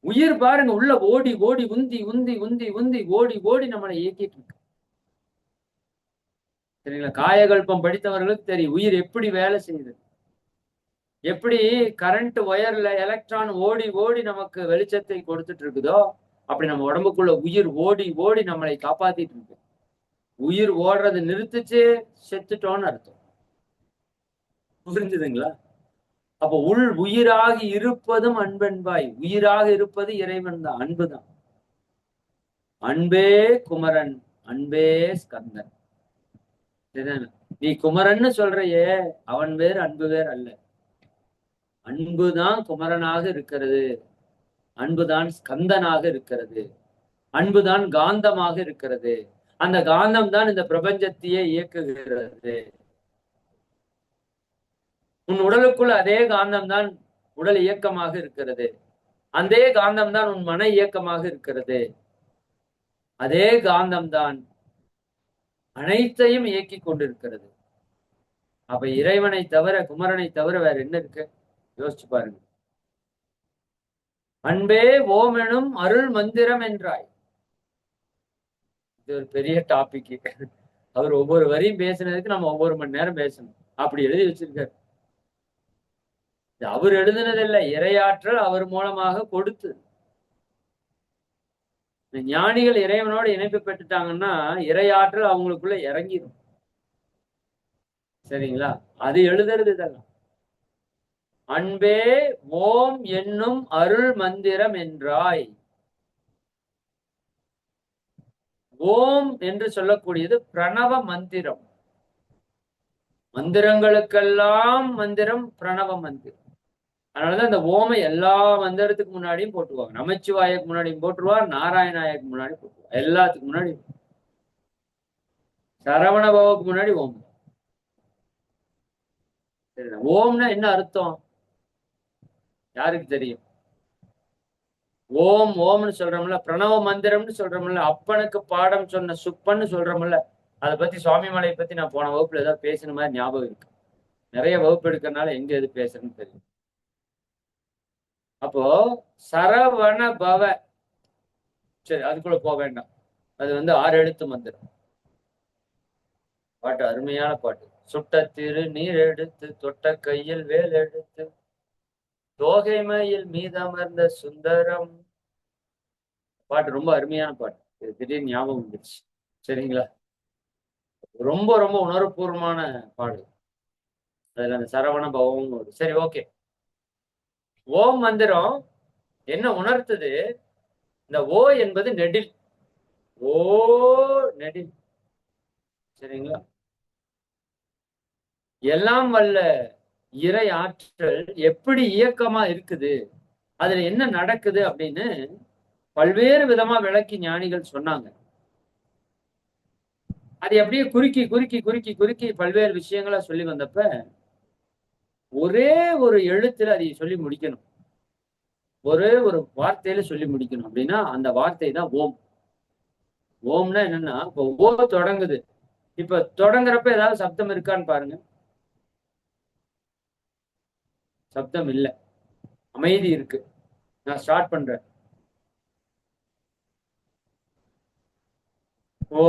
உயிர் பாருங்க, உள்ள ஓடி ஓடி உந்தி உந்தி உந்தி உந்தி ஓடி ஓடி நம்மளை இயக்கிட்டு இருக்கு. சரிங்களா? காயகல்பம் படித்தவர்களுக்கு தெரியும் உயிர் எப்படி வேலை செய்யுது. எப்படி கரண்ட் ஒயர்ல எலக்ட்ரான் ஓடி ஓடி நமக்கு வெளிச்சத்தை கொடுத்துட்டு இருக்குதோ, அப்படி நம்ம உடம்புக்குள்ள உயிர் ஓடி ஓடி நம்மளை காப்பாத்திட்டு இருக்கு. உயிர் ஓடுறது நிறுத்துச்சு, செத்துட்டோன்னு அர்த்தம். புரிஞ்சுதுங்களா? அப்ப உள் உயிராகி இருப்பதும் அன்பென்பாய். உயிராக இருப்பது இறைவன் தான், அன்புதான். அன்பே குமரன், அன்பே ஸ்கந்தன். நீ குமரன்னு சொல்றையே, அவன் வேறு அன்பு வேறு அல்ல. அன்புதான் குமரனாக இருக்கிறது, அன்புதான் ஸ்கந்தனாக இருக்கிறது, அன்புதான் காந்தமாக இருக்கிறது. அந்த காந்தம் தான் இந்த பிரபஞ்சத்தையே இயக்குகிறது. உன் உடலுக்குள்ள அதே காந்தம் தான் உடல் இயக்கமாக இருக்கிறது. அதே காந்தம் தான் உன் மன இயக்கமாக இருக்கிறது. அதே காந்தம் தான் அனைத்தையும் இயக்கி கொண்டிருக்கிறது. அப்ப இறைவனை தவிர, குமரனை தவிர வேற என்ன இருக்கு? யோசிச்சு பாருங்க. அன்பே ஓம் எனும் அருள் மந்திரம் என்றாய். இது ஒரு பெரிய டாபிக். அவர் ஒவ்வொரு வரியும் பேசுனதுக்கு நம்ம ஒவ்வொரு மணி நேரம் பேசணும். அப்படி எழுதி வச்சிருக்காரு. அவர் எழுதுனதில்லை, இறையாற்றல் அவர் மூலமாக கொடுத்து. ஞானிகள் இறைவனோட இணைப்பு பெற்றுட்டாங்கன்னா இறையாற்றல் அவங்களுக்குள்ள இறங்கிடும். சரிங்களா? அது எழுதுறது இதெல்லாம். அன்பே ஓம் என்னும் அருள் மந்திரம் என்றாய். ஓம் என்று சொல்லக்கூடியது பிரணவ மந்திரம். மந்திரங்களுக்கெல்லாம் மந்திரம் பிரணவ மந்திரம். அதனாலதான் இந்த ஓமை எல்லா மந்திரத்துக்கு முன்னாடியும் போட்டுருவாங்க. நமச்சிவாயக்கு முன்னாடியும் போட்டுருவார், நாராயணாயக்கு முன்னாடி போட்டுருவார், எல்லாத்துக்கு முன்னாடி. சரவண பவக்கு முன்னாடி ஓம். சரிங்களா? ஓம்னா என்ன அர்த்தம்? யாருக்கு தெரியும்? ஓம் ஓம்னு சொல்றோம்ல, பிரணவ மந்திரம்னு சொல்றோம்ல, அப்பனுக்கு பாடம் சொன்ன சுப்பன்னு சொல்றோம்ல. அதை பத்தி சுவாமிமலையை பத்தி நான் போன வகுப்புல ஏதாவது பேசின மாதிரி ஞாபகம் இருக்கு. நிறைய வகுப்பு எடுக்கிறதுனால எங்க எது பேசுறேன்னு தெரியும். அப்போ சரவண பவ, சரி அதுக்குள்ள போக வேண்டாம். அது 6 எழுத்து மந்திரம். பாட்டு அருமையான பாட்டு. சுட்ட திரு நீர் எடுத்து தொட்ட கையில் வேல் எடுத்து தோகை மயில் மீதமர்ந்த சுந்தரம். பாட்டு ரொம்ப அருமையான பாட்டு. இது திடீர்னு ஞாபகம் வந்துருச்சு. சரிங்களா? ரொம்ப ரொம்ப உணர்வுபூர்வமான பாடு. அதுல அந்த சரவண பவம் வரும். சரி, ஓகே. ஓம் மந்திரம் என்ன உணர்த்துது? இந்த ஓ என்பது நெடில். ஓ நெடில். சரிங்களா? எல்லாம் வல்ல இறை ஆற்றல் எப்படி இயக்கமா இருக்குது, அதுல என்ன நடக்குது அப்படின்னு பல்வேறு விதமா விளக்கி ஞானிகள் சொன்னாங்க. அது அப்படியே குறுக்கி குறுக்கி குறுக்கி குறுக்கி பல்வேறு விஷயங்களா சொல்லி வந்தப்ப ஒரே ஒரு எழுத்துல அதை சொல்லி முடிக்கணும். ஒரே ஒரு வார்த்தையில சொல்லி முடிக்கணும் அப்படின்னா அந்த வார்த்தை தான் ஓம். ஓம்னா என்னன்னா, இப்போ ஓ தொடங்குது. இப்ப தொடங்குறப்ப ஏதாவது சப்தம் இருக்கான்னு பாருங்க. சப்தம் இல்ல, அமைதி இருக்கு. நான் ஸ்டார்ட் பண்றேன். ஓ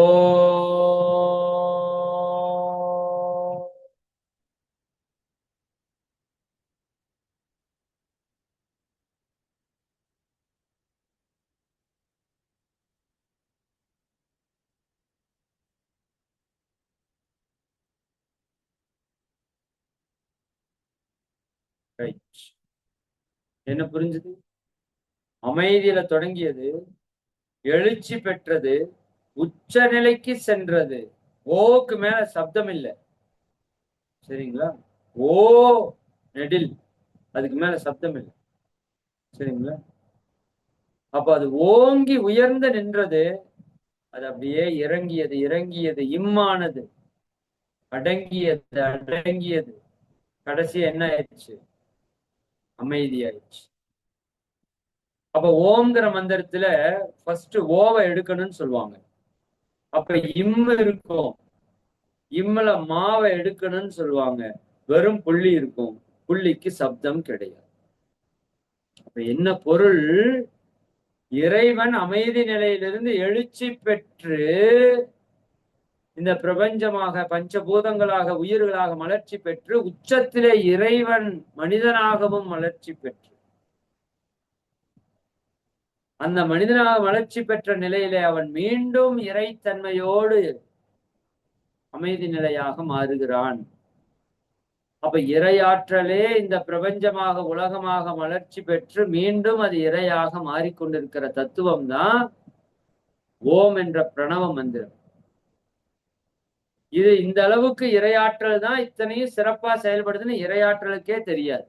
ரைட். என்ன புரிஞ்சுது? அமைதியில தொடங்கியது, எழுச்சி பெற்றது, உச்ச நிலைக்கு சென்றது. ஓக்கு மேல சப்தம் இல்லை. சரிங்களா? ஓ நெடில், அதுக்கு மேல சப்தம் இல்லை. சரிங்களா? அப்ப அது ஓங்கி உயர்ந்து நின்றது. அது அப்படியே இறங்கியது இறங்கியது, இம்மானது, அடங்கியது அடங்கியது, கடைசி என்ன ஆயிடுச்சு? அமைதியாயிடுச்சு. அப்ப ஓம்ங்கிற மந்திரத்துல ஃபர்ஸ்ட் ஓவை எடுக்கணும்னு சொல்லுவாங்க. அப்ப இம்மு இருக்கும், இம்முல மாவை எடுக்கணும்னு சொல்லுவாங்க. வெறும் புள்ளி இருக்கும், புள்ளிக்கு சப்தம் கிடையாது. அப்ப என்ன பொருள்? இறைவன் அமைதி நிலையிலிருந்து எழுச்சி பெற்று இந்த பிரபஞ்சமாக பஞ்சபூதங்களாக உயிர்களாக மலர்ச்சி பெற்று உச்சத்திலே இறைவன் மனிதனாகவும் மலர்ச்சி பெற்று அந்த மனிதனாக வளர்ச்சி பெற்ற நிலையிலே அவன் மீண்டும் இறைத்தன்மையோடு அமைதி நிலையாக மாறுகிறான். அப்ப இறையாற்றலே இந்த பிரபஞ்சமாக உலகமாக வளர்ச்சி பெற்று மீண்டும் அது இறையாக மாறிக்கொண்டிருக்கிற தத்துவம் தான் ஓம் என்ற பிரணவ மந்திரம். இது இந்த அளவுக்கு இறையாற்றல் தான் இத்தனையும் சிறப்பா செயல்படுதுன்னு இறையாற்றலுக்கே தெரியாது.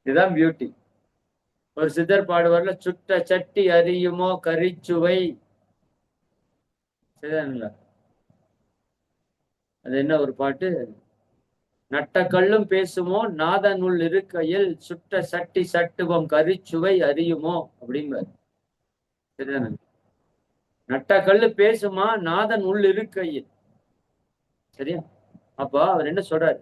இதுதான் பியூட்டி. ஒரு சித்தர் பாடுவார்ல, சுட்ட சட்டி அறியுமோ கரிச்சுவை. சரிதானுங்களா? அது என்ன ஒரு பாட்டு? நட்ட கல்லும் பேசுமோ நாதனுள் இருக்கையில் சுட்ட சட்டி சட்டுவம் கரிச்சுவை அறியுமோ அப்படிம்பாரு. சரிதானே? நட்ட கல்லு பேசுமா நாதன் உள் இருக்கையில். சரியா? அப்ப அவர் என்ன சொல்றாரு?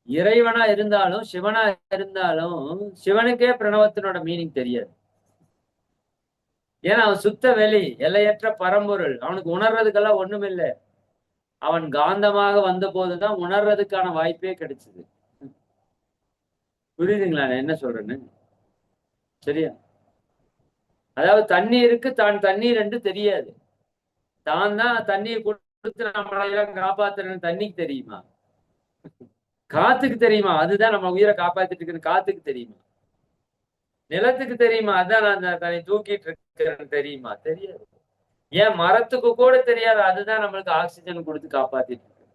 இறைவனா இருந்தாலும் சிவனா இருந்தாலும் சிவனுக்கே பிரணவத்தினோட மீனிங் தெரியாது. ஏன்னா அவன் சுத்த வெளி, எல்லையற்ற பரம்பொருள். அவனுக்கு உணர்றதுக்கெல்லாம் ஒண்ணும் இல்லை. அவன் காந்தமாக வந்த போதுதான் உணர்றதுக்கான வாய்ப்பே கிடைச்சது. புரியுதுங்களா நான் என்ன சொல்றேன்னு? சரியா? அதாவது தண்ணீருக்கு தான் தண்ணீர் என்று தெரியாது. தான் தான் தண்ணியை கொடுத்து நம்மளை எல்லாம் காப்பாத்துறேன்னு தண்ணிக்கு தெரியுமா? காத்துக்கு தெரியுமா? அதுதான் நம்ம உயிரை காப்பாத்திட்டு இருக்குன்னு காத்துக்கு தெரியுமா? நிலத்துக்கு தெரியுமா? அதான் நான் தன்னை தூக்கிட்டு இருக்கிறேன்னு தெரியுமா? தெரியாது. ஏன் மரத்துக்கு கூட தெரியாது, அதுதான் நம்மளுக்கு ஆக்சிஜன் கொடுத்து காப்பாத்திட்டு இருக்கு.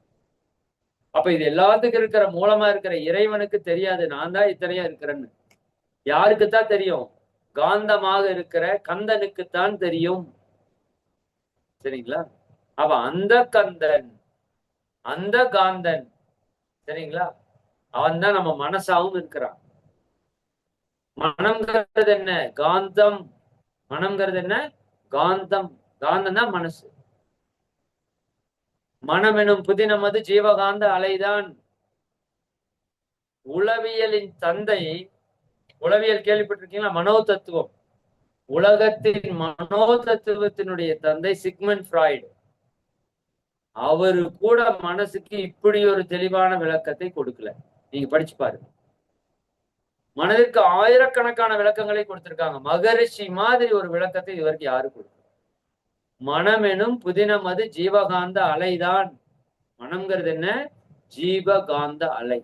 அப்ப இது எல்லாத்துக்கும் இருக்கிற மூலமா இருக்கிற இறைவனுக்கு தெரியாது நான் தான் இத்தனையா இருக்கிறேன்னு. யாருக்குத்தான் தெரியும்? காந்தமாக இருக்கிற கந்தனுக்குத்தான் தெரியும். சரிங்களா? அப்ப அந்த கந்தன், அந்த காந்தன், சரிங்களா, அவன் தான் நம்ம மனசாவும் இருக்கிறான். மனம்ங்கிறது என்ன? காந்தம். மனம்ங்கிறது என்ன? காந்தம். காந்தம் தான் மனசு. மனம் எனும் புதினமது ஜீவகாந்த அலைதான். உளவியலின் தந்தை. உளவியல் கேள்விப்பட்டிருக்கீங்களா? மனோ தத்துவம். உலகத்தின் மனோ தத்துவத்தினுடைய தந்தை சிக்மண்ட் ஃப்ராய்டு. அவரு கூட மனசுக்கு இப்படி ஒரு தெளிவான விளக்கத்தை கொடுக்கல. நீங்க படிச்சு பாருங்க. மனதிற்கு ஆயிரக்கணக்கான விளக்கங்களை கொடுத்திருக்காங்க. மகரிஷி மாதிரி ஒரு விளக்கத்தை இவருக்கு யாரு கொடுக்கும்? மனம் எனும் புதினமது ஜீவகாந்த அலைதான். மனம்ங்கிறது என்ன? ஜீவகாந்த அலை.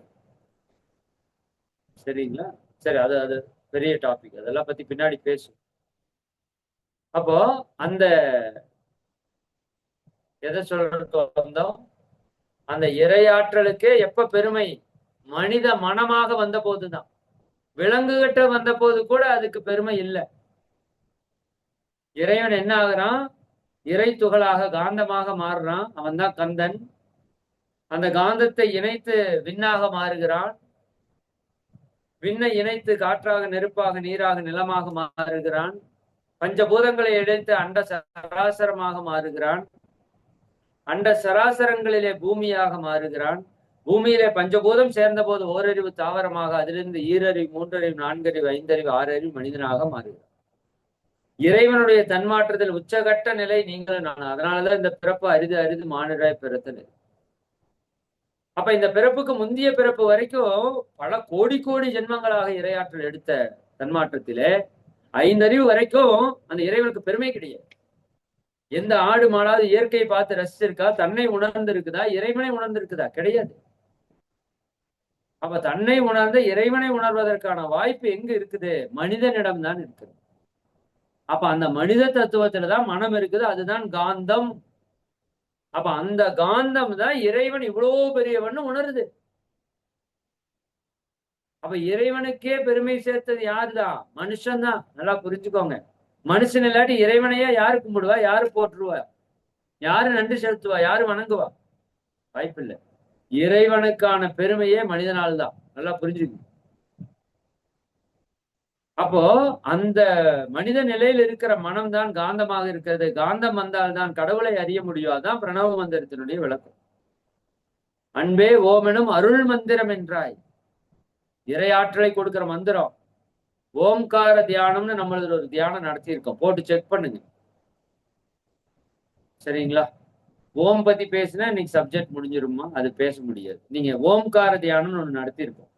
சரிங்களா? சரி, அது அது பெரிய டாபிக், அதெல்லாம் பத்தி பின்னாடி பேசும். அப்போ அந்த எதை சொல்றதுக்கு வந்தோம்? அந்த இறையாற்றலுக்கே எப்ப பெருமை? மனித மனமாக வந்த போதுதான். விலங்குகிட்ட வந்த போது கூட அதுக்கு பெருமை இல்லை. இறைவன் என்ன ஆகுறான்? இறை துகளாக காந்தமாக மாறுறான். அவன் தான் கந்தன். அந்த காந்தத்தை இணைத்து விண்ணாக மாறுகிறான். விண்ணை இணைத்து காற்றாக, நெருப்பாக, நீராக, நிலமாக மாறுகிறான். பஞ்சபூதங்களை இணைத்து அண்ட சராசரமாக மாறுகிறான். அண்ட சராசரங்களிலே பூமியாக மாறுகிறான். பூமியிலே பஞ்சபூதம் சேர்ந்த போது ஓரறிவு தாவரமாக, அதிலிருந்து ஈரறிவு, மூன்றறிவு, நான்கறிவு, ஐந்தறிவு, ஆறறிவு மனிதனாக மாறுகிறான். இறைவனுடைய தன்மாற்றத்தில் உச்சகட்ட நிலை நீங்களும் நான். அதனாலதான் இந்த பிறப்பு அரிது அரிது மானிடராய் பிறத்தல். அப்ப இந்த பிறப்புக்கு முந்தைய பிறப்பு வரைக்கும் பல கோடி கோடி ஜென்மங்களாக இறையாற்றல் எடுத்த தன்மாற்றத்திலே ஐந்தறிவு வரைக்கும் அந்த இறைவனுக்கு பெருமை கிடையாது. எந்த ஆடு மாடாவது இயற்கையை பார்த்து ரசிச்சிருக்கா? தன்னை உணர்ந்து இருக்குதா? இறைவனை உணர்ந்து இருக்குதா? கிடையாது. அப்ப தன்னை உணர்ந்த இறைவனை உணர்வதற்கான வாய்ப்பு எங்க இருக்குது? மனிதனிடம் தான் இருக்குது. அப்ப அந்த மனித தத்துவத்துலதான் மனம் இருக்குது. அதுதான் காந்தம். அப்ப அந்த காந்தம் தான் இறைவன் இவ்வளவு பெரியவன்னு உணருது. அப்ப இறைவனுக்கே பெருமை சேர்த்தது யாருதான்? மனுஷன்தான். நல்லா புரிஞ்சுக்கோங்க. மனுஷன் இல்லாட்டி இறைவனையா யாரு கும்பிடுவா? யாரு போற்றுவா? யாரு நன்றி செலுத்துவா? யாரு வணங்குவா? வாய்ப்பில்லை. இறைவனுக்கான பெருமையே மனிதனால் தான். நல்லா புரிஞ்சுக்கணும். அப்போ அந்த மனித நிலையில் இருக்கிற மனம் தான் காந்தமாக இருக்கிறது. காந்தம் வந்தால்தான் கடவுளை அறிய முடியும். அதான் பிரணவ மந்திரத்தினுடைய விளக்கம். அன்பே ஓமெனும் அருள் மந்திரம் என்றாய். இறையாற்றலை கொடுக்கிற மந்திரம். ஓம்கார தியானம்னு நம்மளது ஒரு தியானம் நடத்தியிருக்கோம். போட்டு செக் பண்ணுங்க. சரிங்களா? ஓம் பத்தி பேசினா இன்னைக்கு சப்ஜெக்ட் முடிஞ்சிருமா? அது பேச முடியாது. நீங்க ஓம்கார தியானம்னு ஒண்ணு நடத்தியிருக்கோம்.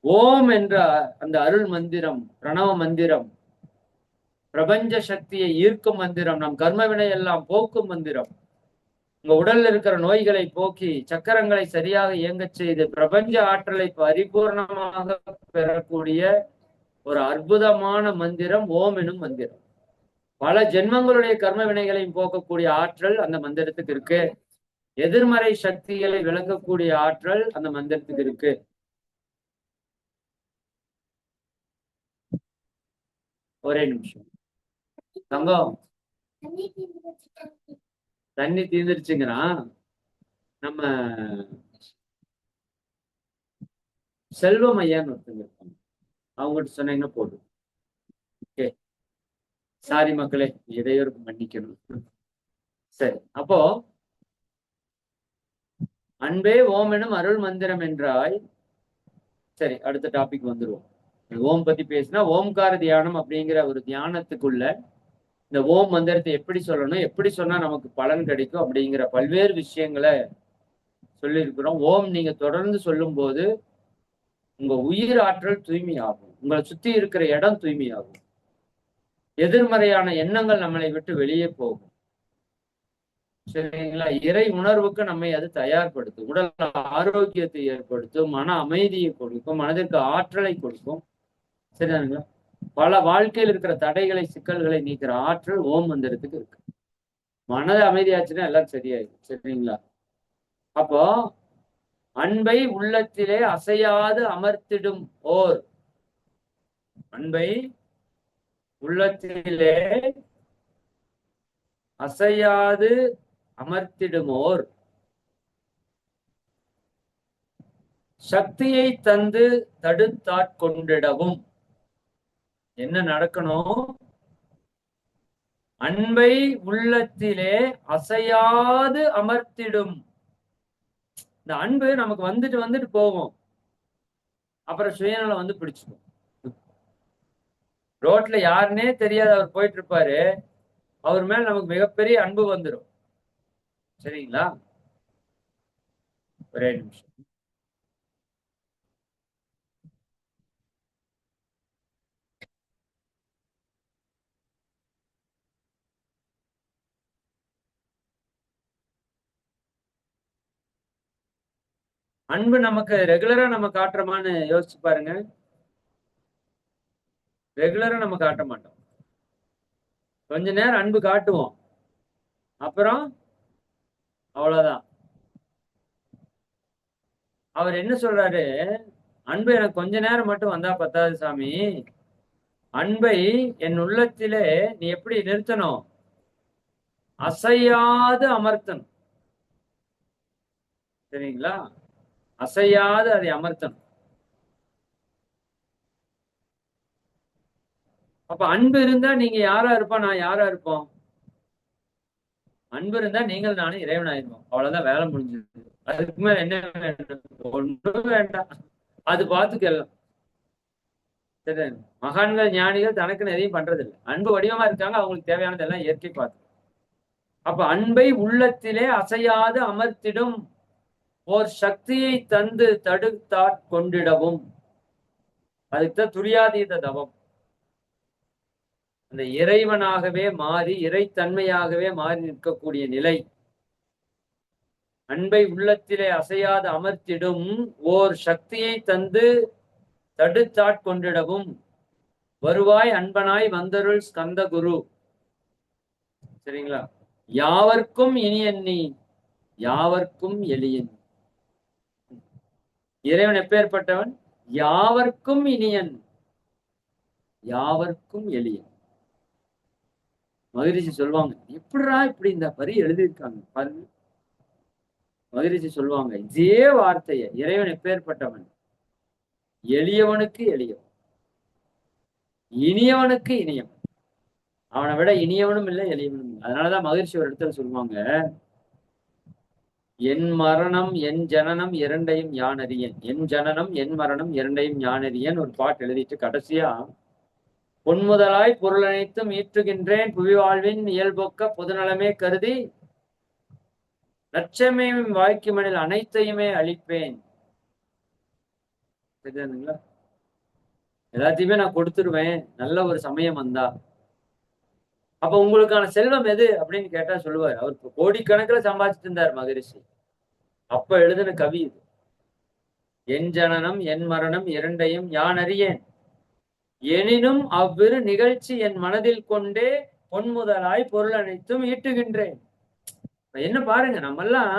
ஓம் என்ற அந்த அருள் மந்திரம், பிரணவ மந்திரம், பிரபஞ்ச சக்தியை ஈர்க்கும் மந்திரம், நம் கர்மவினை எல்லாம் போக்கும் மந்திரம், உங்க உடல்ல இருக்கிற நோய்களை போக்கி சக்கரங்களை சரியாக இயங்கச் செய்து பிரபஞ்ச ஆற்றலை பரிபூர்ணமாக பெறக்கூடிய ஒரு அற்புதமான மந்திரம் ஓம் எனும் மந்திரம். பல ஜென்மங்களுடைய கர்ம வினைகளையும் போக்கக்கூடிய ஆற்றல் அந்த மந்திரத்துக்கு இருக்கு. எதிர்மறை சக்திகளை விளக்கக்கூடிய ஆற்றல் அந்த மந்திரத்துக்கு இருக்கு. ஒரே நிமிஷம் தங்கம். தண்ணி தீர்ந்துருச்சுங்கிறான். நம்ம செல்வம் ஐயான்னு ஒருத்தங்க இருப்பாங்க. அவங்ககிட்ட சொன்னீங்கன்னா போதும். ஓகே, சாரி மக்களே, இடையூறுக்கு மன்னிக்கணும். சரி, அப்போ அன்பே ஓம் எனும் அருள் மந்திரம் என்றாய். சரி, அடுத்த டாபிக் வந்துருவோம். ஓம் பத்தி பேசினா ஓம்கார தியானம் அப்படிங்கிற ஒரு தியானத்துக்குள்ள இந்த ஓம் மந்திரத்தை எப்படி சொல்லணும், எப்படி சொன்னா நமக்கு பலன் கிடைக்கும் அப்படிங்கிற பல்வேறு விஷயங்களை சொல்லியிருக்கிறோம். ஓம் நீங்க தொடர்ந்து சொல்லும் போது உங்க உயிர் ஆற்றல் தூய்மையாகும். உங்களை சுத்தி இருக்கிற இடம் தூய்மையாகும். எதிர்மறையான எண்ணங்கள் நம்மளை விட்டு வெளியே போகும். சரிங்களா? இறை உணர்வுக்கு நம்மை அது தயார்படுத்தும். உடல் ஆரோக்கியத்தை ஏற்படுத்தும், மன அமைதியை கொடுக்கும், மனதிற்கு ஆற்றலை கொடுக்கும். சரிதானுங்களா? பல வாழ்க்கையில் இருக்கிற தடைகளை, சிக்கல்களை நீக்கிற ஆற்றல் ஓம் மந்திரத்துக்கு இருக்கு. மனதை அமைதியாச்சுன்னா எல்லாம் சரியாயிடும். சரிங்களா? அப்போ அன்பை உள்ளத்திலே அசையாது அமர்த்திடும் ஓர் அன்பை உள்ளத்திலே அசையாது அமர்த்திடுமோர் சக்தியை தந்து தடுத்தாட்கொண்டிடவும் என்ன நடக்கணும்? அன்பை உள்ளத்திலே அசையாது அமர்த்திடும். இந்த அன்பு நமக்கு வந்துட்டு வந்துட்டு போகும், அப்புறம் சுயநலம் வந்து பிடிச்சிடும். ரோட்ல யாருன்னே தெரியாது அவர் போயிட்டு இருப்பாரு, அவர் மேல நமக்கு மிகப்பெரிய அன்பு வந்துடும். சரிங்களா? ஒரே நிமிஷம். அன்பு நமக்கு ரெகுலரா நம்ம காட்டுறோமான்னு யோசிச்சு பாருங்க. ரெகுலரா நம்ம காட்ட மாட்டோம். கொஞ்ச நேரம் அன்பு காட்டுவோம், அப்புறம் அவ்வளவுதான். அவர் என்ன சொல்றாரு? அன்பு எனக்கு கொஞ்ச நேரம் மட்டும் வந்தா பத்தாது சாமி, அன்பை என் உள்ளத்திலே நீ எப்படி நிறுத்தணும்? அசையாது அமர்த்தணும். சரிங்களா? அசையாது அதை அமர்த்தணும். அப்ப அன்பு இருந்தா நீங்க யாரா இருப்பா, நான் யாரா இருப்போம்? அன்பு இருந்தா நீங்கள் நானும் இறைவனாயிருப்போம். அவ்வளவுதான், வேலை முடிஞ்சது. அதுக்கு மேல என்ன வேண்டும்? ஒன்றும் வேண்டாம், அது பார்த்துக்கலாம். சரி, மகான்கள் ஞானிகள் தனக்குன்னு எதையும் பண்றதில்லை, அன்பு வடிவமா இருக்காங்க, அவங்களுக்கு தேவையானதெல்லாம் இயற்கை பார்த்து. அப்ப அன்பை உள்ளத்திலே அசையாது அமர்த்திடும் ஓர் சக்தியை தந்து தடுத்தாட்கொண்டிடவும். அதுக்குதான் துரியாதீத தவம். அந்த இறைவனாகவே மாறி, இறைத்தன்மையாகவே மாறி நிற்கக்கூடிய நிலை. அன்பை உள்ளத்திலே அசையாது அமர்த்திடும் ஓர் சக்தியை தந்து தடுத்தாட்கொண்டிடவும் வருவாய் அன்பனாய் வந்தருள் ஸ்கந்த குரு. சரிங்களா? யாவர்க்கும் இனியன் நீ, யாவர்க்கும் எளியன். இறைவன் எப்பேற்பட்டவன்? யாவர்க்கும் இனியன், யாவர்க்கும் எளியன். மகிழ்ச்சி சொல்லுவாங்க, எப்படிடா இப்படி இந்த வரி எழுதியிருக்காங்க பாருங்க. மகிழ்ச்சி சொல்லுவாங்க இதே வார்த்தைய, இறைவன் எப்பேற்பட்டவன்? எளியவனுக்கு எளியவன், இனியவனுக்கு இனியவன். அவனை விட இனியவனும் இல்லை, எளியவனும் இல்லை. அதனாலதான் மகிழ்ச்சி ஒரு இடத்துல சொல்லுவாங்க, என் மரணம் என் ஜனனம் இரண்டையும் யான் அறியேன். என் ஜனனம் என் மரணம் இரண்டையும் யான் அறியேன் ஒரு பாட்டு எழுதிட்டு கடைசியா, பொன்முதலாய் பொருள் அனைத்தும் ஈற்றுகின்றேன், புவி வாழ்வின் இயல்பொக்க பொதுநலமே கருதி லட்சமேயும் வாய்க்குமனில் அனைத்தையுமே அளிப்பேன். சரிதானுங்களா? எல்லாத்தையுமே நான் கொடுத்துருவேன் நல்ல ஒரு சமயம் வந்தா. அப்ப உங்களுக்கான செல்வம் எது அப்படின்னு கேட்டா சொல்லுவார். அவர் கோடிக்கணக்கில் சம்பாதிச்சுட்டு இருந்தார் மகரிஷி. அப்ப எழுதின கவி இது. என் ஜனனம் என் மரணம் இரண்டையும் யான் அறியேன், எனினும் அவ்விரு நிகழ்ச்சி என் மனதில் கொண்டே பொன்முதலாய் பொருள் அனைத்தும் ஈட்டுகின்றேன். என்ன பாருங்க, நம்ம எல்லாம்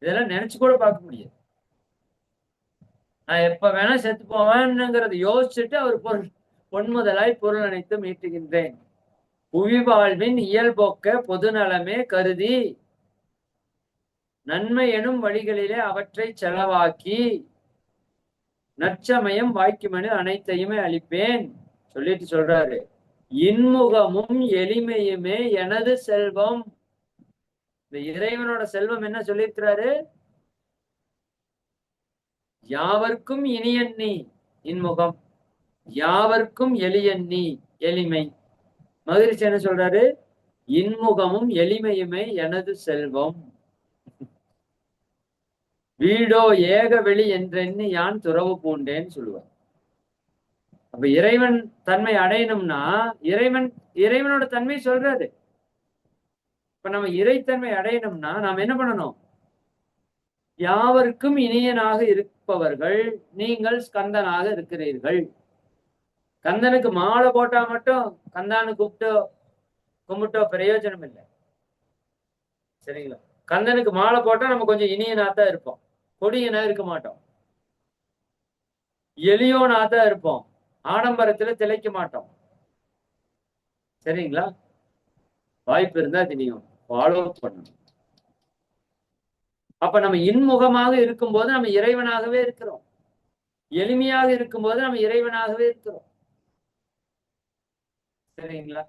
இதெல்லாம் நினைச்சு கூட பார்க்க முடியாது. நான் எப்ப வேணா செத்து போவேன்னுங்கிறத யோசிச்சுட்டு அவர் பொன்முதலாய் பொருள் அனைத்தும் ஈட்டுகின்றேன், புவி வாழ்வின் இயல்போக்க பொதுநலமே கருதி நன்மை எனும் வழிகளிலே அவற்றை செலவாக்கி நற்சமயம் வாய்க்குமனு அனைத்தையுமே அளிப்பேன் சொல்லிட்டு சொல்றாரு, இன்முகமும் எளிமையுமே எனது செல்வம். இந்த இறைவனோட செல்வம் என்ன சொல்லியிருக்கிறாரு? யாவர்க்கும் இனியன் நீ இன்முகம், யாவர்க்கும் எளியன் நீ எளிமை. மகிழ்ச்சி என்ன சொல்றாரு? இன்முகமும் எளிமையுமே எனது செல்வம், வீடோ ஏக வெளி என்றெண்ணி யான் துறவு பூண்டேன்னு சொல்லுவார். அப்ப இறைவன் தன்மை அடையணும்னா இறைவனோட தன்மை சொல்றாரு. இப்ப இப்ப நம்ம இறைத்தன்மை அடையணும்னா நாம் என்ன பண்ணணும்? யாவருக்கும் இனியனாக இருப்பவர்கள் நீங்கள் ஸ்கந்தனாக இருக்கிறீர்கள். கந்தனுக்கு மாலை போட்டா மட்டும் கந்தானு கூப்பிட்டோ கும்பிட்டோ பிரயோஜனம் இல்லை. சரிங்களா? கந்தனுக்கு மாலை போட்டா நம்ம கொஞ்சம் இனியனாத்தான் இருப்போம், கொடியனா இருக்க மாட்டோம். எளியோனாத்தான் இருப்போம், ஆடம்பரத்துல திளைக்க மாட்டோம். சரிங்களா? வாய்ப்பு இருந்தா தினியும் ஃபாலோ பண்ணணும். அப்ப நம்ம இன்முகமாக இருக்கும்போது நம்ம இறைவனாகவே இருக்கிறோம், எளிமையாக இருக்கும்போது நம்ம இறைவனாகவே இருக்கிறோம். சரிங்களா?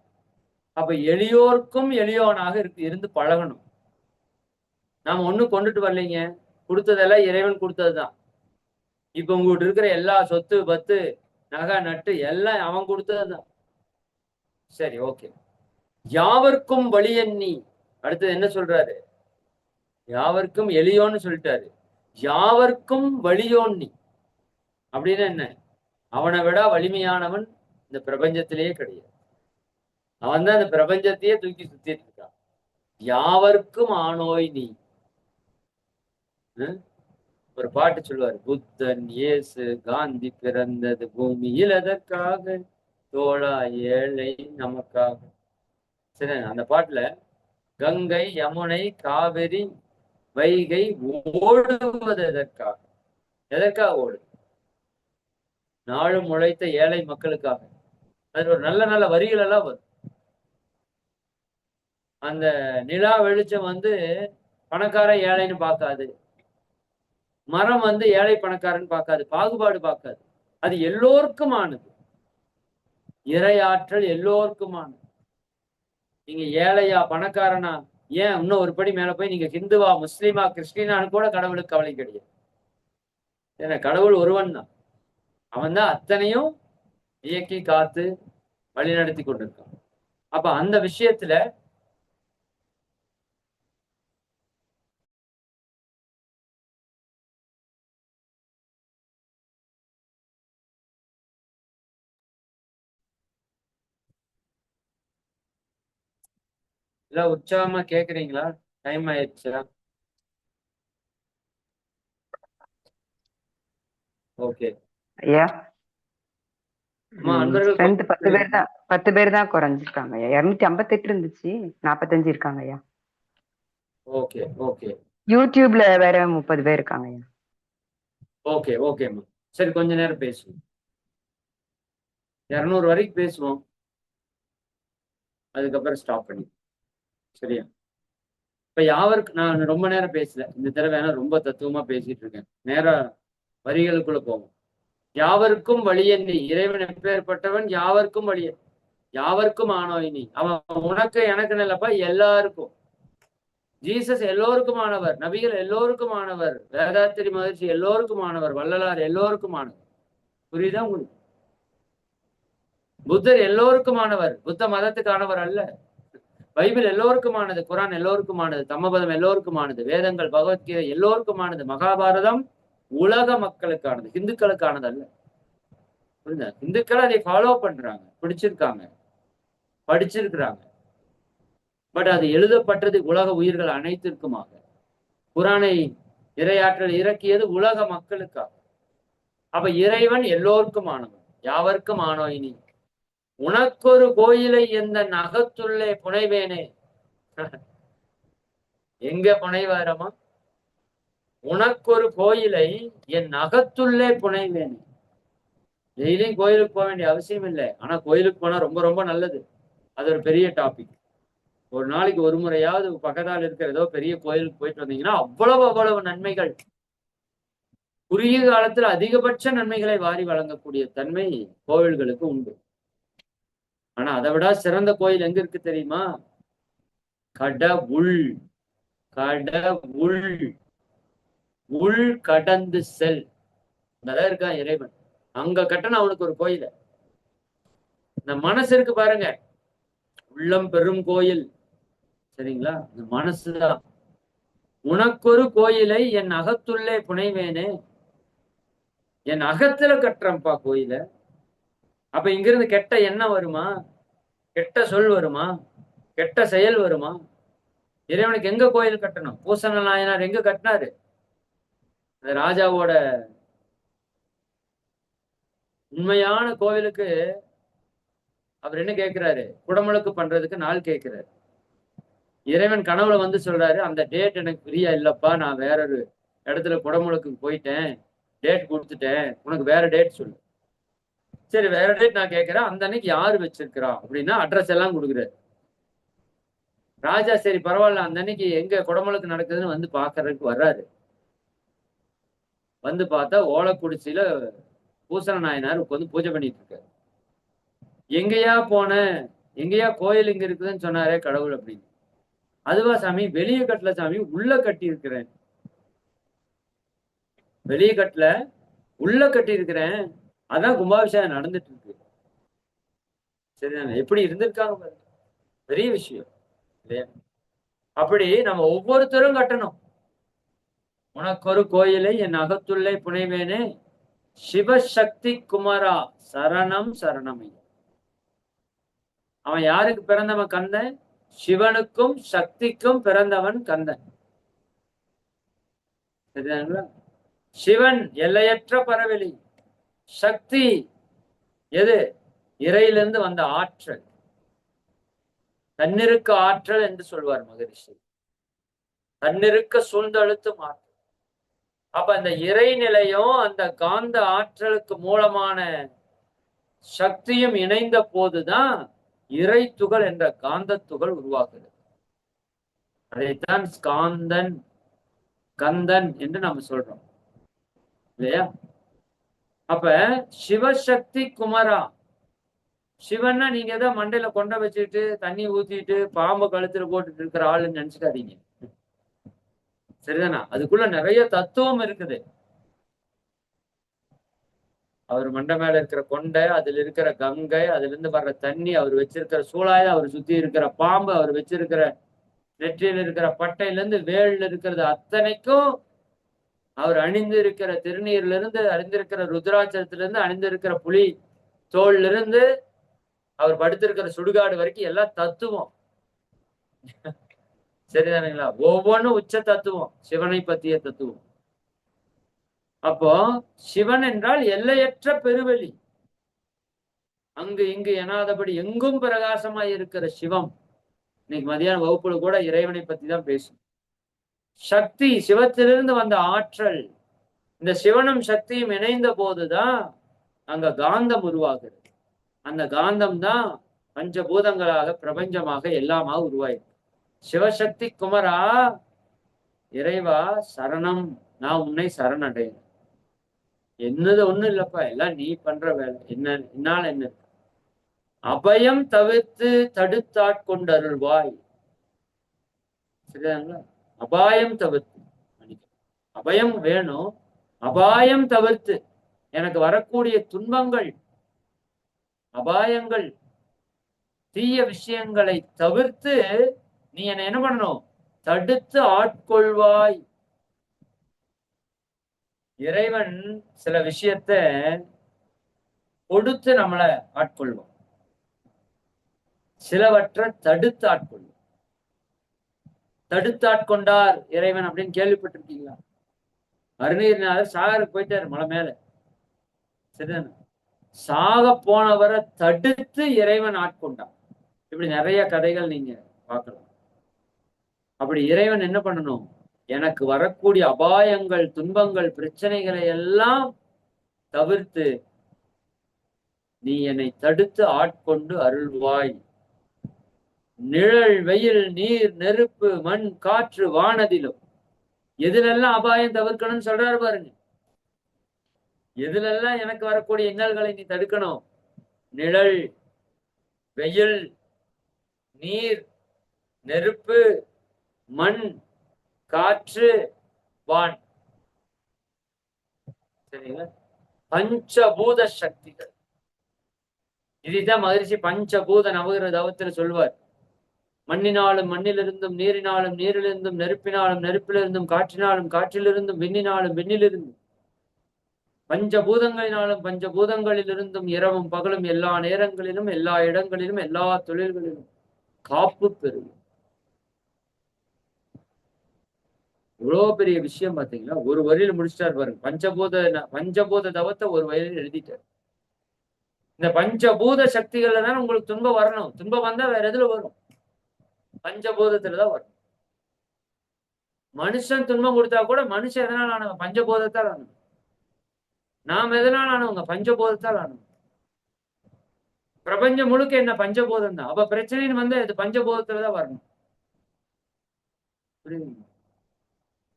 அப்ப எளியோர்க்கும் எளியோனாக இருந்து பழகணும். நாம ஒண்ணும் கொண்டுட்டு வரலைங்க, கொடுத்ததெல்லாம் இறைவன் கொடுத்ததுதான். இப்ப உங்ககிட்ட இருக்கிற எல்லா சொத்து பத்து நகை நட்டு எல்லாம் அவன் கொடுத்ததுதான். சரி, ஓகே. யாவர்க்கும் வழியன்னி, அடுத்தது என்ன சொல்றாரு? யாவர்க்கும் எளியோன்னு சொல்லிட்டாரு. யாவர்க்கும் வழியோன்னி அப்படின்னு என்ன? அவனை விட வலிமையானவன் இந்த பிரபஞ்சத்திலேயே கிடையாது. அவன் தான் இந்த பிரபஞ்சத்தையே தூக்கி சுத்திட்டு இருக்கான். யாவர்க்கும் ஆனோய் நீ. ஒரு பாட்டு சொல்லுவார், புத்தன் இயேசு காந்தி பிறந்தது பூமியில் எதற்காக, தோழா ஏழை நமக்காக. சரி, அந்த பாட்டுல கங்கை யமுனை காவிரி வைகை ஓடுவது எதற்காக? எதற்காக ஓடு? நாளும் உழைத்த ஏழை மக்களுக்காக. அது ஒரு நல்ல நல்ல வரிகள் எல்லாம் வரும். அந்த நிலா வெளிச்சம் பணக்கார ஏழைன்னு பார்க்காது, மரம் ஏழை பணக்காரன்னு பார்க்காது, பாகுபாடு பார்க்காது. அது எல்லோருக்குமானது. இறையாற்றல் எல்லோருக்குமானது. நீங்க ஏழையா பணக்காரனா, ஏன் இன்னும் ஒரு படி மேல போய் நீங்க ஹிந்துவா முஸ்லீமா கிறிஸ்டினான்னு கூட கடவுளுக்கு கவலை கிடையாது. ஏன்னா கடவுள் ஒருவன் தான். அவன் தான் அத்தனையும் இயக்கி காத்து வழி நடத்தி கொண்டிருக்கான். அப்ப அந்த விஷயத்துல இல்ல உற்சாகமா கேக்குறீங்களா? டைம் ஆயிடுச்சா? ஓகே ஐயா. அன்பர்கள் ஸ்ட்ரென்த் 10 பேர் தான் குறைஞ்சிருக்காங்க ஐயா. 258 இருந்துச்சு, 45 இருக்காங்க ஐயா. Okay okay. யூடியூப்ல வேற 30 பேர் இருக்காங்க ஐயா. ஓகே ஓகேம்மா. சரி, கொஞ்ச நேரம் பேசுவோம். 200 வரைக்கும் பேசுவோம், அதுக்கப்புறம் ஸ்டாப் பண்ணி. சரியா? இப்ப யாவருக்கு நான் ரொம்ப நேரம் பேசல இந்த தடவை, ரொம்ப தத்துவமா பேசிட்டு இருக்கேன். நேரா வரிகளுக்குள்ள போவோம். யாவருக்கும் வழியன்னி, இறைவன் எப்பேற்பட்டவன்? யாவருக்கும் வழியன், யாவருக்கும் ஆனோயினி. அவன் உனக்கு எனக்கு இல்லப்பா, எல்லாருக்கும். ஜீசஸ் எல்லோருக்குமானவர், நபிகள் எல்லோருக்குமானவர், வேதாத்திரி மகிழ்ச்சி எல்லோருக்குமானவர், வள்ளலார் எல்லோருக்குமானவர். புரியுதா உங்களுக்கு? புத்தர் எல்லோருக்குமானவர், புத்த மதத்துக்கானவர் அல்ல. பைபிள் எல்லோருக்குமானது, குரான் எல்லோருக்குமானது, தம்மபதம் எல்லோருக்குமானது, வேதங்கள் பகவத்கீதை எல்லோருக்குமானது, மகாபாரதம் உலக மக்களுக்கானது, இந்துக்களுக்கானது அல்ல. புரியுதா? இந்துக்கள் அதை ஃபாலோ பண்றாங்க, பிடிச்சிருக்காங்க, படிச்சிருக்கிறாங்க. பட் அது எழுதப்பட்டது உலக உயிர்கள் அனைத்திற்குமாக. குரானை இறையாற்றல் இறக்கியது உலக மக்களுக்காக. அப்ப இறைவன் எல்லோருக்குமானவன், யாவருக்கும் ஆனோயினி. உனக்கொரு கோயிலை எந்த நகத்துள்ளே புனைவேனே. எங்க புனைவாரமா? உனக்கொரு கோயிலை என் நகத்துள்ளே புனைவேனே. டெய்லியும் கோயிலுக்கு போக வேண்டிய அவசியம் இல்லை, ஆனா கோயிலுக்கு போனா ரொம்ப ரொம்ப நல்லது. அது ஒரு பெரிய டாபிக். ஒரு நாளைக்கு ஒரு முறையாவது பக்கத்தால் இருக்கிற ஏதோ பெரிய கோயிலுக்கு போயிட்டு வந்தீங்கன்னா அவ்வளவு நன்மைகள். குறுகிய காலத்துல அதிகபட்ச நன்மைகளை வாரி வழங்கக்கூடிய தன்மை கோவில்களுக்கு உண்டு. ஆனா அதை விட சிறந்த கோயில் எங்க இருக்கு தெரியுமா? கடவுள். கடவுள் உள் கடந்து செல், அங்கதான் இருக்கான் இறைவன். அங்க கட்டணும் அவனுக்கு ஒரு கோயில. இந்த மனசு இருக்கு பாருங்க, உள்ளம் பெரும் கோயில். சரிங்களா? இந்த மனசுதான். உனக்கொரு கோயிலை என் அகத்துள்ளே புனைவேனே. என் அகத்துல கட்டுறப்பா கோயில. அப்ப இங்கிருந்து கெட்ட எண்ணம் வருமா? கெட்ட சொல் வருமா? கெட்ட செயல் வருமா? இறைவனுக்கு எங்க கோயில் கட்டணும்? பூசண நாயனார் எங்க கட்டினாரு? அந்த ராஜாவோட உண்மையான கோவிலுக்கு அவர் என்ன கேட்கிறாரு? குடமுழுக்கு பண்றதுக்கு நாள் கேட்கிறாரு. இறைவன் கனவுல வந்து சொல்றாரு, அந்த டேட் எனக்கு ஃப்ரீயா இல்லப்பா, நான் வேற ஒரு இடத்துல குடமுழுக்கு போயிட்டேன், டேட் கொடுத்துட்டேன், உனக்கு வேற டேட் சொல்லு. சரி, வேற டேட் நான் கேட்கிறேன், அந்த அன்னைக்கு யாரு வச்சிருக்கிறா அப்படின்னா அட்ரஸ் எல்லாம் கொடுக்குறாரு. ராஜா சரி பரவாயில்ல, அந்த அன்னைக்கு எங்க குடமுழுக்கு நடக்குதுன்னு வந்து பாக்குறதுக்கு வர்றாரு. வந்து பார்த்தா ஓலக்குடிச்சியில பூசண நாயனார் உட்காந்து பூஜை பண்ணிட்டு இருக்காரு. எங்கேயா போன, எங்கேயா கோயில் இங்க இருக்குதுன்னு சொன்னாரே கடவுள் அப்படின்னு. அதுவா சாமி, வெளியே கட்டல சாமி, உள்ள கட்டி இருக்கிறேன். வெளியே கட்டல, உள்ள கட்டி இருக்கிறேன். அதான் கும்பாபிஷேகம் நடந்துட்டு இருக்கு. சரிதானே? எப்படி இருந்திருக்காங்க பாருங்க, பெரிய விஷயம் இல்லையா? அப்படி நம்ம ஒவ்வொருத்தரும் கட்டணும். உனக்கு ஒரு கோயிலை என் அகத்துள்ளே புனைவேனே, சிவசக்தி குமாரா சரணம் சரணமை. அவன் யாருக்கு பிறந்தவன்? கந்தன். சிவனுக்கும் சக்திக்கும் பிறந்தவன் கந்தன். சரிதாங்களா? சிவன் எல்லையற்ற பரவெளி, சக்தி எது? இறையிலிருந்து வந்த ஆற்றல், தன்னிருக்க ஆற்றல் என்று சொல்வார் மகரிஷி. தன்னிருக்க சூழ்ந்தழுத்தும் ஆற்றல். அப்ப அந்த இறைநிலையும் அந்த காந்த ஆற்றலுக்கு மூலமான சக்தியும் இணைந்த போதுதான் இறை துகள் என்ற காந்த துகள் உருவாக்குது. அதைத்தான் காந்தன் கந்தன் என்று நம்ம சொல்றோம் இல்லையா? அப்ப சிவசக்தி குமரா, சிவன்னா நீங்க ஏதோ மண்டையில கொண்ட வச்சுட்டு தண்ணி ஊத்திட்டு பாம்பு கழுத்துல போட்டுட்டு இருக்கிற ஆளுன்னு நினைச்சுக்காதீங்க. சரிதானா? அதுக்குள்ள நிறைய தத்துவம் இருக்குது. அவர் மண்டை மேல இருக்கிற கொண்டை, அதுல இருக்கிற கங்கை, அதுல இருந்து வர்ற தண்ணி, அவர் வச்சிருக்கிற சூழாயுதம், அவர் சுத்தி இருக்கிற பாம்பு, அவர் வச்சிருக்கிற நெற்றியில இருக்கிற பட்டையில இருந்து வேல்ல இருக்கிறது அத்தனைக்கும், அவர் அணிந்து இருக்கிற திருநீர்ல இருந்து, அணிந்திருக்கிற ருத்ராட்சத்துல இருந்து, அணிந்திருக்கிற புலி தோல்ல இருந்து, அவர் படுத்திருக்கிற சுடுகாடு வரைக்கும் எல்லாம் தத்துவம். சரிதானுங்களா? ஒவ்வொன்றும் உச்ச தத்துவம், சிவனை பத்திய தத்துவம். அப்போ சிவன் என்றால் எல்லையற்ற பெருவெளி, அங்கு இங்கு எனாதபடி எங்கும் பிரகாசமாய் இருக்கிற சிவம். இன்னைக்கு மதியான வகுப்புல கூட இறைவனை பத்தி தான் பேசும். சக்தி, சிவத்திலிருந்து வந்த ஆற்றல். இந்த சிவனும் சக்தியும் இணைந்த போதுதான் அங்க காந்தம் உருவாகிறது. அந்த காந்தம் தான் பஞ்சபூதங்களாக பிரபஞ்சமாக எல்லாமாக உருவாயிருக்கு. சிவசக்தி குமரா, இறைவா சரணம், நான் உன்னை சரணடைகிறேன். என்னது ஒண்ணும் இல்லப்பா, எல்லாம் நீ பண்ற வேலை. என்னால என்ன? அபயம் தவிர்த்து தடுத்தாட்கொண்டருள்வாய். சரிதாங்களா? அபாயம் தவிர்த்து, அபயம் வேணும், அபாயம் தவிர்த்து, எனக்கு வரக்கூடிய துன்பங்கள், அபாயங்கள், தீய விஷயங்களை தவிர்த்து நீ என்னை என்ன பண்ணணும்? தடுத்து ஆட்கொள்வாய். இறைவன் சில விஷயத்த கொடுத்து நம்மளை ஆட்கொள்வோம், சிலவற்றை தடுத்து ஆட்கொள்வோம். தடுத்தாட்கொண்டார் இறைவன் அப்படின்னு கேள்விப்பட்டிருக்கீங்களா? அருணகிரிநாதர் சாகருக்கு போயிட்டாரு மலை மேல. சரிதானே? சாக போனவரை தடுத்து இறைவன் ஆட்கொண்டான். இப்படி நிறைய கதைகள் நீங்க பார்க்கலாம். அப்படி இறைவன் என்ன பண்ணணும்? எனக்கு வரக்கூடிய அபாயங்கள், துன்பங்கள், பிரச்சனைகளை எல்லாம் தவிர்த்து நீ என்னை தடுத்து ஆட்கொண்டு அருள்வாய். நிழல், வெயில், நீர், நெருப்பு, மண், காற்று, வானதிலும் எதுலெல்லாம் அபாயம் தவிர்க்கணும்னு சொல்றாரு பாருங்க. எதுலெல்லாம் எனக்கு வரக்கூடிய இன்னல்களை நீ தடுக்கணும்? நிழல், வெயில், நீர், நெருப்பு, மண், காற்று, வான். சரிங்களா? பஞ்சபூத சக்திகள். இதுதான் மகரிஷி பஞ்சபூத நவகிர தவத்துல சொல்வார். மண்ணினாலும் மண்ணிலிருந்தும், நீரினாலும் நீரிலிருந்தும், நெருப்பினாலும் நெருப்பிலிருந்தும், காற்றினாலும் காற்றிலிருந்தும், விண்ணினாலும் விண்ணிலிருந்தும், பஞ்சபூதங்களினாலும் பஞ்சபூதங்களிலிருந்தும், இரவும் பகலும் எல்லா நேரங்களிலும் எல்லா இடங்களிலும் எல்லா தொழில்களிலும் காப்பு பெறும். இவ்வளவு பெரிய விஷயம் பாத்தீங்களா? ஒரு வரியில முடிச்சிட்டாரு பாருங்க. பஞ்சபூத தவத்தை ஒரு வரியில எழுதிட்டாரு. இந்த பஞ்சபூத சக்திகள்ல தான் உங்களுக்கு துன்பம் வரணும். துன்பம் வந்தா வேற எதுல வரும்? பஞ்சபூதத்துலதான் வரும். மனுஷன் துன்பம் கொடுத்தா கூட மனுஷன் எதனால ஆனவங்க? பஞ்சபூதத்தால் ஆனவங்க. நாம் எதனால ஆனவங்க? பஞ்சபூதத்தால் ஆனவங்க. பிரபஞ்சம் முழுக்க என்ன? பஞ்சபூதம் தான். அப்ப பிரச்சனைன்னு வந்து இது பஞ்சபூதத்துலதான் வரணும். புரியுதுங்களா?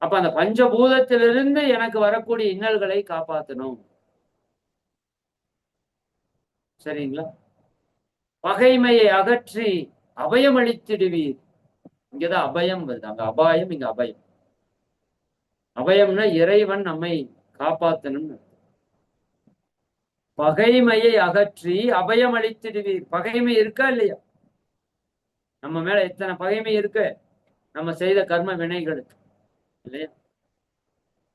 அப்ப அந்த பஞ்சபூதத்திலிருந்து எனக்கு வரக்கூடிய இன்னல்களை காப்பாற்றணும். சரிங்களா? பகைமையை அகற்றி அபயம் அளித்திடுவீர். இங்கதான் அபயம் வருது. அங்க அபாயம், இங்க அபயம். அபயம்னா இறைவன் நம்மை காப்பாத்தணும். பகைமையை அகற்றி அபயம் அளித்திடுவீர். பகைமை இருக்கா இல்லையா? நம்ம மேல எத்தனை பகைமை இருக்கு? நம்ம செய்த கர்ம வினைகளுக்கு இல்லையா?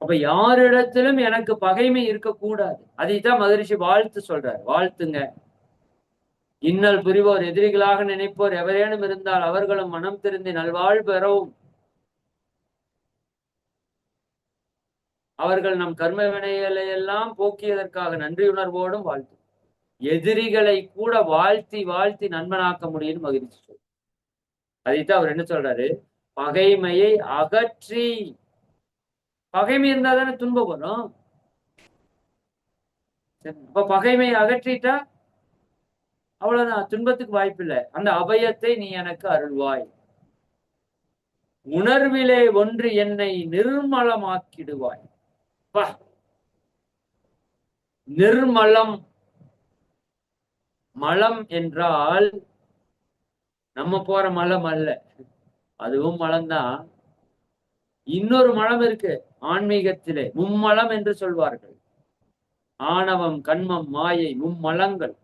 அப்ப யாரிடத்திலும் எனக்கு பகைமை இருக்கக்கூடாது. அதைத்தான் மகரிஷி வாழ்த்து சொல்றார். வாழ்த்துங்க. இன்னல் புரிவோர், எதிரிகளாக நினைப்போர் எவரேனும் இருந்தால் அவர்களும் மனம் திருந்தி நல்வாழ் பெறவும் அவர்கள் நம் கர்ம வினைகளை எல்லாம் போக்கியதற்காக நன்றியுணர்வோடும் வாழ்த்து. எதிரிகளை கூட வாழ்த்தி வாழ்த்தி நண்பனாக்க முடியும் மகிழ்ச்சி சொல். அதைத்தான் அவர் என்ன சொல்றாரு? பகைமையை அகற்றி. பகைமை இருந்தா தானே துன்பம் வரும். அப்ப பகைமையை அகற்றிட்டா அவ்வளவுதான், துன்பத்துக்கு வாய்ப்பு இல்லை. அந்த அபயத்தை நீ எனக்கு அருள்வாய். உணர்விலே ஒன்று என்னை நிர்மலமாக்கிடுவாய். நிர்மலம். மலம் என்றால் நம்ம போற மலம் அல்ல, அதுவும் மலம்தான். இன்னொரு மலம் இருக்கு ஆன்மீகத்திலே, மும்மலம் என்று சொல்வார்கள். ஆணவம், கண்மம், மாயை, மும்மலங்கள்.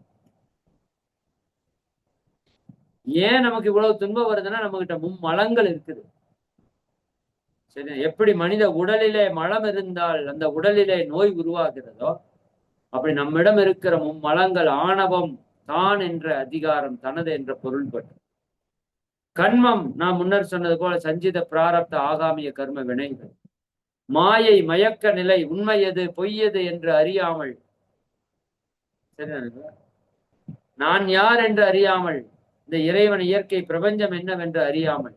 ஏன் நமக்கு இவ்வளவு துன்பம் வருதுன்னா நம்ம கிட்ட மும்மலங்கள் இருக்குது. சரி, எப்படி மனித உடலிலே மலம் இருந்தால் அந்த உடலிலே நோய் உருவாகிறதோ அப்படி நம்மிடம் இருக்கிற மும்மலங்கள், ஆணவம் தான் என்ற அதிகாரம், தனது என்ற பொருள்பட்டு. கண்மம், நான் முன்னர் சொன்னது போல சஞ்சித பிராரப்த ஆகாமிய கர்ம வினைகள். மாயை, மயக்க நிலை, உண்மை எது பொய் எது என்று அறியாமல், நான் யார் என்று அறியாமல், இந்த இறைவன், இயற்கை, பிரபஞ்சம் என்னவென்று அறியாமல்,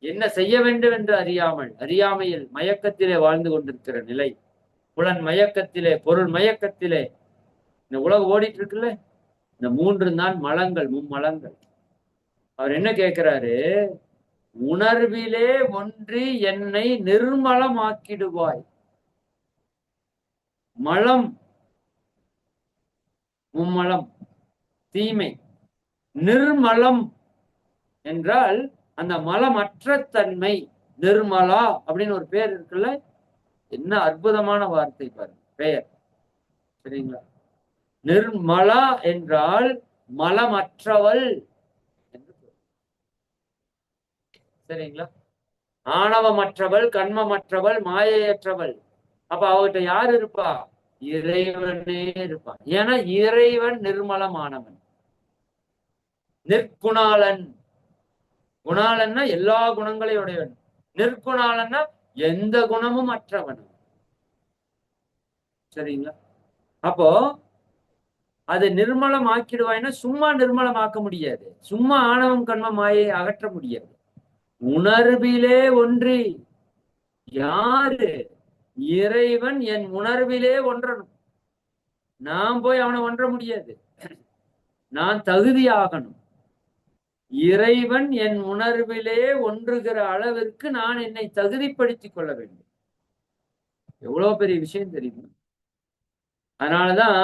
என்ன செய்ய வேண்டும் என்று அறியாமல், அறியாமையில் மயக்கத்திலே வாழ்ந்து கொண்டிருக்கிற நிலை. புலன் மயக்கத்திலே, பொருள் மயக்கத்திலே இந்த உலகம் ஓடிட்டு இருக்குல்ல, இந்த மூன்று தான் மலங்கள், மும்மலங்கள். அவர் என்ன கேட்கிறாரு? உணர்விலே ஒன்றி என்னை நிர்மலமாக்கிடுவாய். மலம், மும்மலம், தீமை. நிர்மலம் என்றால் அந்த மலமற்ற தன்மை. நிர்மலா அப்படின்னு ஒரு பேர் இருக்குல்ல, என்ன அற்புதமான வார்த்தை பாருங்க, பெயர். சரிங்களா? நிர்மலா என்றால் மலமற்றவள். சரிங்களா? ஆணவமற்றவள், கண்மமற்றவள், மாயையற்றவள். அப்ப அவகிட்ட யார் இருப்பா? இறைவனே இருப்பான். ஏன்னா இறைவன் நிர்மலமானவன். நிற்குணாளன். குணாளன்னா எல்லா குணங்களையும் உடையவன். நிற்குணாளன்னா எந்த குணமும் அற்றவன். சரிங்களா? அப்போ அது நிர்மலம் ஆக்கிடுவாய்னா சும்மா நிர்மலம் ஆக்க முடியாது. சும்மா ஆணவம், கண்மம், மாயை அகற்ற முடியாது. உணர்விலே ஒன்றி. யாரு? இறைவன் என் உணர்விலே ஒன்றணும். நான் போய் அவனை ஒன்ற முடியாது, நான் தகுதியாகணும். இறைவன் என் உணர்விலே ஒன்றுகிற அளவிற்கு நான் என்னை தகுதிப்படுத்திக் கொள்ள வேண்டும். எவ்வளவு பெரிய விஷயம் தெரியுமா? அதனாலதான்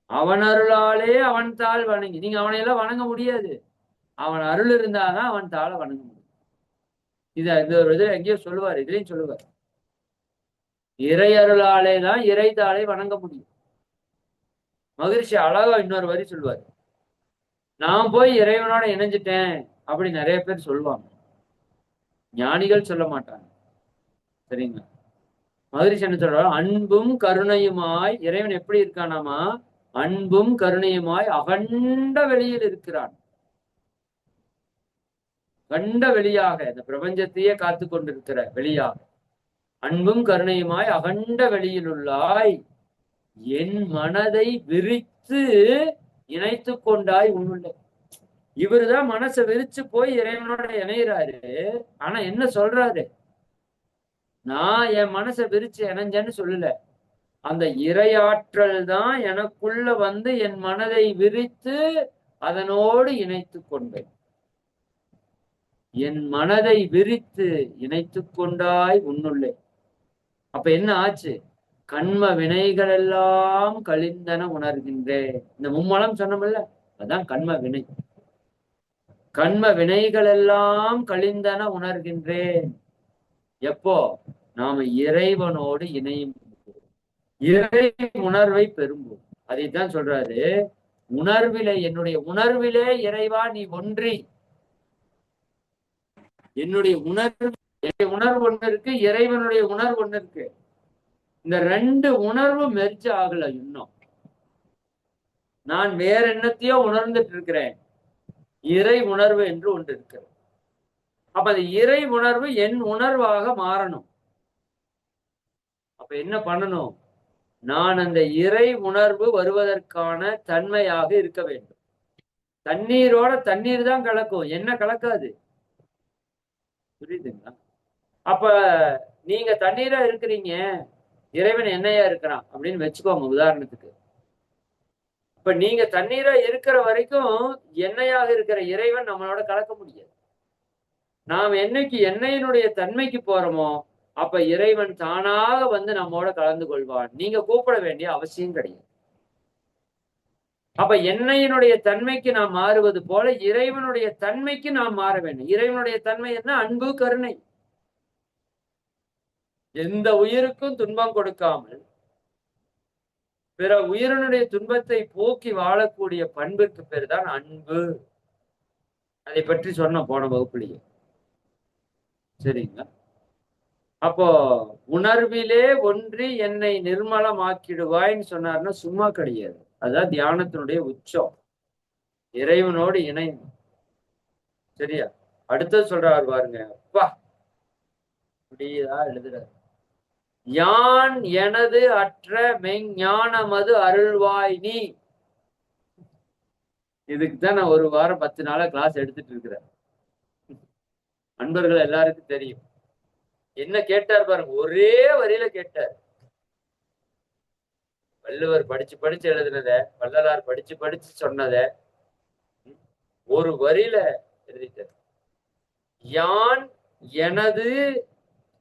அவன் அருளாலே அவன் தாள் வணங்கி. நீங்க அவனை எல்லாம் வணங்க முடியாது. அவன் அருள் இருந்தாதான் அவன் தாளை வணங்க முடியும். இந்த ஒரு இதுல எங்கேயோ சொல்லுவார், இதுலயும் சொல்லுவார், இறை அருளாலே தான் இறை தாளை வணங்க முடியும். மகிழ்ச்சி அழகா இன்னொரு வரி சொல்லுவார், நான் போய் இறைவனோட இணைஞ்சிட்டேன் அப்படி நிறைய பேர் சொல்லுவாங்க, ஞானிகள் சொல்ல மாட்டாங்க. சரிங்களா? மகிழ்ச்சி என்ன சொல்றாரு? அன்பும் கருணையுமாய். இறைவன் எப்படி இருக்கானாமா? அன்பும் கருணையுமாய் அகண்ட வெளியில் இருக்கிறான். கண்ட வெளியாக, இந்த பிரபஞ்சத்தையே காத்து கொண்டிருக்கிற வெளியாக. அன்பும் கருணையுமாய் அகண்ட வெளியிலுள்ளாய் என் மனதை விரித்து இணைத்து கொண்டாய் உன்னுள்ள. இவருதான் மனசை விரிச்சு போய் இறைவனோட இணைகிறாரு. ஆனா என்ன சொல்றாரு? நான் என் மனசை விரிச்சு இணைஞ்சேன்னு சொல்லல. அந்த இறையாற்றல் தான் எனக்குள்ள வந்து என் மனதை விரித்து அதனோடு இணைத்து கொண்டேன். என் மனதை விரித்து இணைத்து கொண்டாய் உன்னுள்ளே. அப்ப என்ன ஆச்சு? கண்ம வினைகள் எல்லாம் கழிந்தன உணர்கின்றேன். இந்த மும்மலம் சொன்னோம்ல, அதான் கண்ம வினை. கண்ம வினைகள் எல்லாம் கழிந்தன உணர்கின்றேன். எப்போ? நாம இறைவனோடு இணையும் இறை உணர்வை பெறும்போது. அதைத்தான் சொல்றாரு, உணர்விலே என்னுடைய உணர்விலே இறைவா நீ ஒன்றி. என்னுடைய உணர்வு ஒண்ணு இருக்கு, இறைவனுடைய உணர்வு ஒண்ணு இருக்கு. இந்த ரெண்டு உணர்வு மெர்ஜ் ஆகல இன்னும். நான் வேற என்னத்தையோ உணர்ந்துட்டு இருக்கிறேன். இறை உணர்வு என்று ஒன்று இருக்கிறது. அப்ப அந்த இறை உணர்வு என் உணர்வாக மாறணும். அப்ப என்ன பண்ணணும்? நான் அந்த இறை உணர்வு வருவதற்கான தன்மையாக இருக்க வேண்டும். தண்ணீரோட தண்ணீர் தான் கலக்கும், என்ன கலக்காது. புரியுதுங்களா? அப்ப நீங்க தண்ணீரா இருக்கிறீங்க, இறைவன் என்னையா இருக்கிறான் அப்படின்னு வச்சுக்கோங்க உதாரணத்துக்கு. இப்ப நீங்க தண்ணீரா இருக்கிற வரைக்கும் எண்ணெயாக இருக்கிற இறைவன் நம்மளோட கலக்க முடியாது. நாம் என்னைக்கு எண்ணெயினுடைய தன்மைக்கு போறோமோ அப்ப இறைவன் தானாக வந்து நம்மோட கலந்து கொள்வான். நீங்க கூப்பிட வேண்டிய அவசியம் கிடையாது. அப்ப எண்ணெயினுடைய தன்மைக்கு நாம் மாறுவது போல இறைவனுடைய தன்மைக்கு நாம் மாற வேண்டும். இறைவனுடைய தன்மை என்ன? அன்பு, கருணை. எந்த உயிருக்கும் துன்பம் கொடுக்காமல் பிற உயிரினுடைய துன்பத்தை போக்கி வாழக்கூடிய பண்பிற்கு பேர் தான் அன்பு. அதை பற்றி சொன்ன போன வகுப்புலையே. சரிங்களா? அப்போ உணர்விலே ஒன்றி என்னை நிர்மலமாக்கிடுவாய்ன்னு சொன்னார்னா சும்மா கிடையாது. அதான் தியானத்தினுடைய உச்சம். இறைவனோடு இணைந்து. சரியா? அடுத்தது சொல்றாரு பாருங்க. அப்பா அப்படியேதான் எழுதுறாரு. யான் எனது அற்ற மெஞ்ஞானமது அருள்வாய் நீ. இதுக்குதான் நான் ஒரு வாரம் 10 நாளா கிளாஸ் எடுத்துட்டு இருக்கிறேன். அன்பர்கள் எல்லாருக்கும் தெரியும். என்ன கேட்டார் பாருங்க, ஒரே வரியில கேட்டார். வள்ளுவர் படிச்சு படிச்சு எழுதுனத, வள்ளலார் படிச்சு படிச்சு சொன்னத ஒரு வரியில எழுதிட்டார். யான் எனது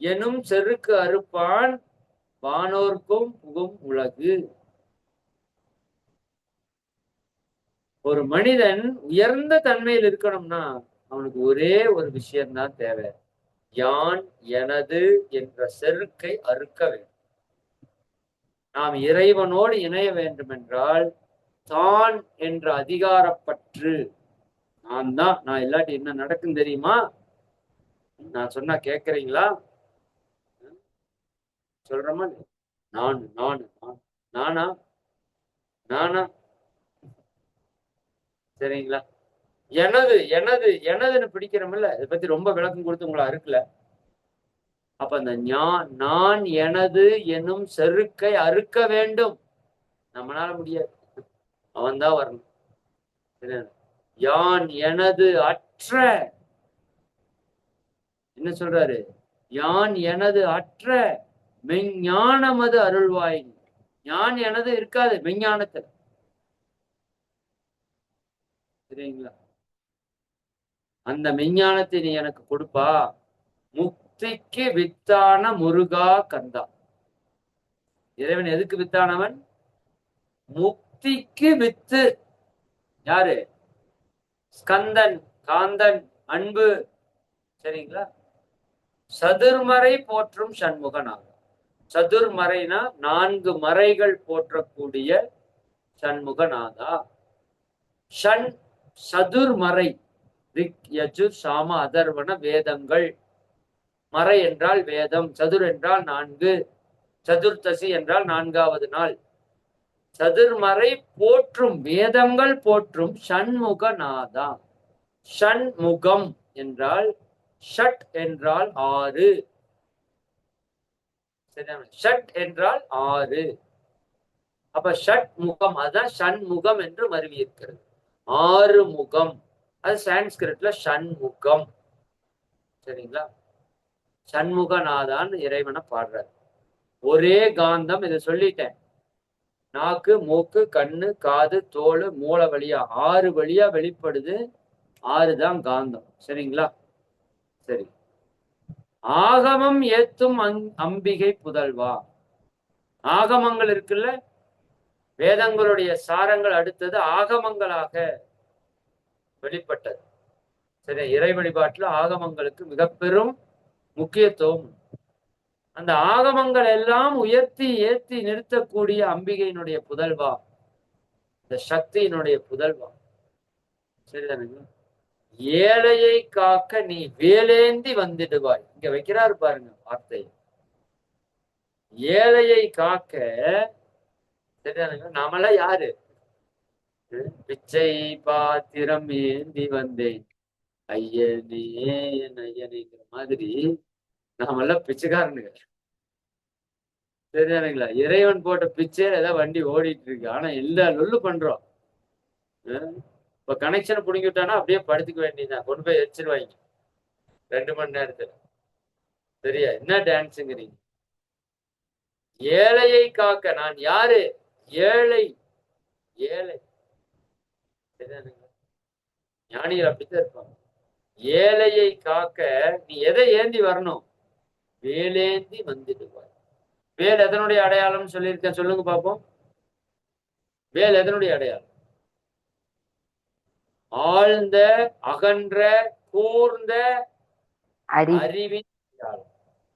எனும் செருக்கு அறுப்பான் வானோர்க்கும் புகும் உலகு. ஒரு மனிதன் உயர்ந்த தன்மையில் இருக்கணும்னா அவனுக்கு ஒரே ஒரு விஷயம்தான் தேவை. யான் எனது என்ற செருக்கை அறுக்க வேண்டும். நாம் இறைவனோடு இணைய வேண்டும் என்றால் தான் என்ற அதிகாரப்பற்று. நான் இல்லாட்டி என்ன நடக்கும் தெரியுமா? நான் சொன்னா கேட்கறீங்களா? சொல்றமா? நானா சரிங்களா? எனதுன்னு பிடிக்கிறோம்ல, இதை பத்தி ரொம்ப விளக்கம் கொடுத்து உங்களை அறுக்கல. அப்ப அந்த நான் எனது எனும் செருக்கை அறுக்க வேண்டும். நம்மளால முடியாது, அவன்தான் வரணும். யான் எனது அற்ற, என்ன சொல்றாரு? யான் எனது அற்ற மெஞ்ஞானமது அருள்வாய். யான் எனது இருக்காது மெஞ்ஞானத்துல. சரிங்களா? அந்த மெஞ்ஞானத்தை நீ எனக்கு கொடுப்பா. முக்திக்கு வித்தான முருகா கந்தா. இறைவன் எதுக்கு வித்தானவன்? முக்திக்கு வித்து. யாரு? ஸ்கந்தன், காந்தன், அன்பு. சரிங்களா? சதுர்மறை போற்றும் சண்முகனாக. சதுர்மறைனா 4 மறைகள் போற்றக்கூடிய சண்முகநாதா. சதுர்மறை ரிக், யஜுர், சாம, அதர்வன வேதங்கள். மறை என்றால் வேதம், சதுர் என்றால் 4, சதுர்த்தசி என்றால் 4வது நாள். சதுர்மறை போற்றும் வேதங்கள் போற்றும் சண்முகநாதா. ஷண்முகம் என்றால் ஷட் என்றால் 6. சரியா? ஷட் என்றால் 6. அப்ப ஷட் முகம், அதுதான் ஷண்முகம் என்று மருவி இருக்கிறது. 6 முகம், அது சான்ஸ்கிரிட்ல ஷண்முகம். சரிங்களா? சண்முகநாதான் இறைவனை பாடுறார். ஒரே காந்தம், இதை சொல்லிட்டேன். நாக்கு, மூக்கு, கண்ணு, காது, தோல், மூளை வழியா 6 வழியா வெளிப்படுது. 6 தான் காந்தம். சரிங்களா? சரி. ஆகமம் ஏத்தும் அம்பிகை புதல்வா. ஆகமங்கள் இருக்குல்ல, வேதங்களுடைய சாரங்கள் அடுத்தது ஆகமங்களாக வெளிப்பட்டது. சரி, இறை வழிபாட்டுல ஆகமங்களுக்கு மிக பெரும் முக்கியத்துவம். அந்த ஆகமங்கள் எல்லாம் உயர்த்தி ஏத்தி நிறுத்தக்கூடிய அம்பிகையினுடைய புதல்வா, இந்த சக்தியினுடைய புதல்வா. சரிதானுங்க? ஏழையை காக்க நீ வேலேந்தி வந்திடுவாய். இங்க வைக்கிறாரு பாருங்க வார்த்தை. ஏழையை காக்க. சரிதானுங்க? நாமெல்லாம் யாரு? பிச்சை பாத்திரம் ஏந்தி வந்தேன் ஐயனே ஐயனேங்கிற மாதிரி நாமெல்லாம் பிச்சைக்காரனுங்க. சரிதானுங்களா? இறைவன் போட்ட பிச்சையில ஏதாவது வண்டி ஓடிட்டு இருக்கு. ஆனா எல்லா லொல்லு பண்றோம். இப்ப கனெக்ஷன் புடிங்கி விட்டானா அப்படியே படுத்துக்க வேண்டியதுதான். கொண்டு போய் வச்சிருவாங்க 2 மணி நேரத்துல. சரியா? என்ன டான்ஸுங்கிறீங்க? ஏழையை காக்க நான் யாரு? ஏழை. ஏழை. சரிதானுங்களா? ஞானிகள் அப்படித்தான் இருப்பாங்க. ஏழையை காக்க நீ எதை ஏந்தி வரணும்? வேலேந்தி வந்துடுவாய். வேல் எதனுடைய அடையாளம் சொல்லியிருக்கேன், சொல்லுங்க பாப்போம். வேல் எதனுடைய அடையாளம்? ஆழ்ந்த, அகன்ற, கூர்ந்த அறிவின் அடையாளம்.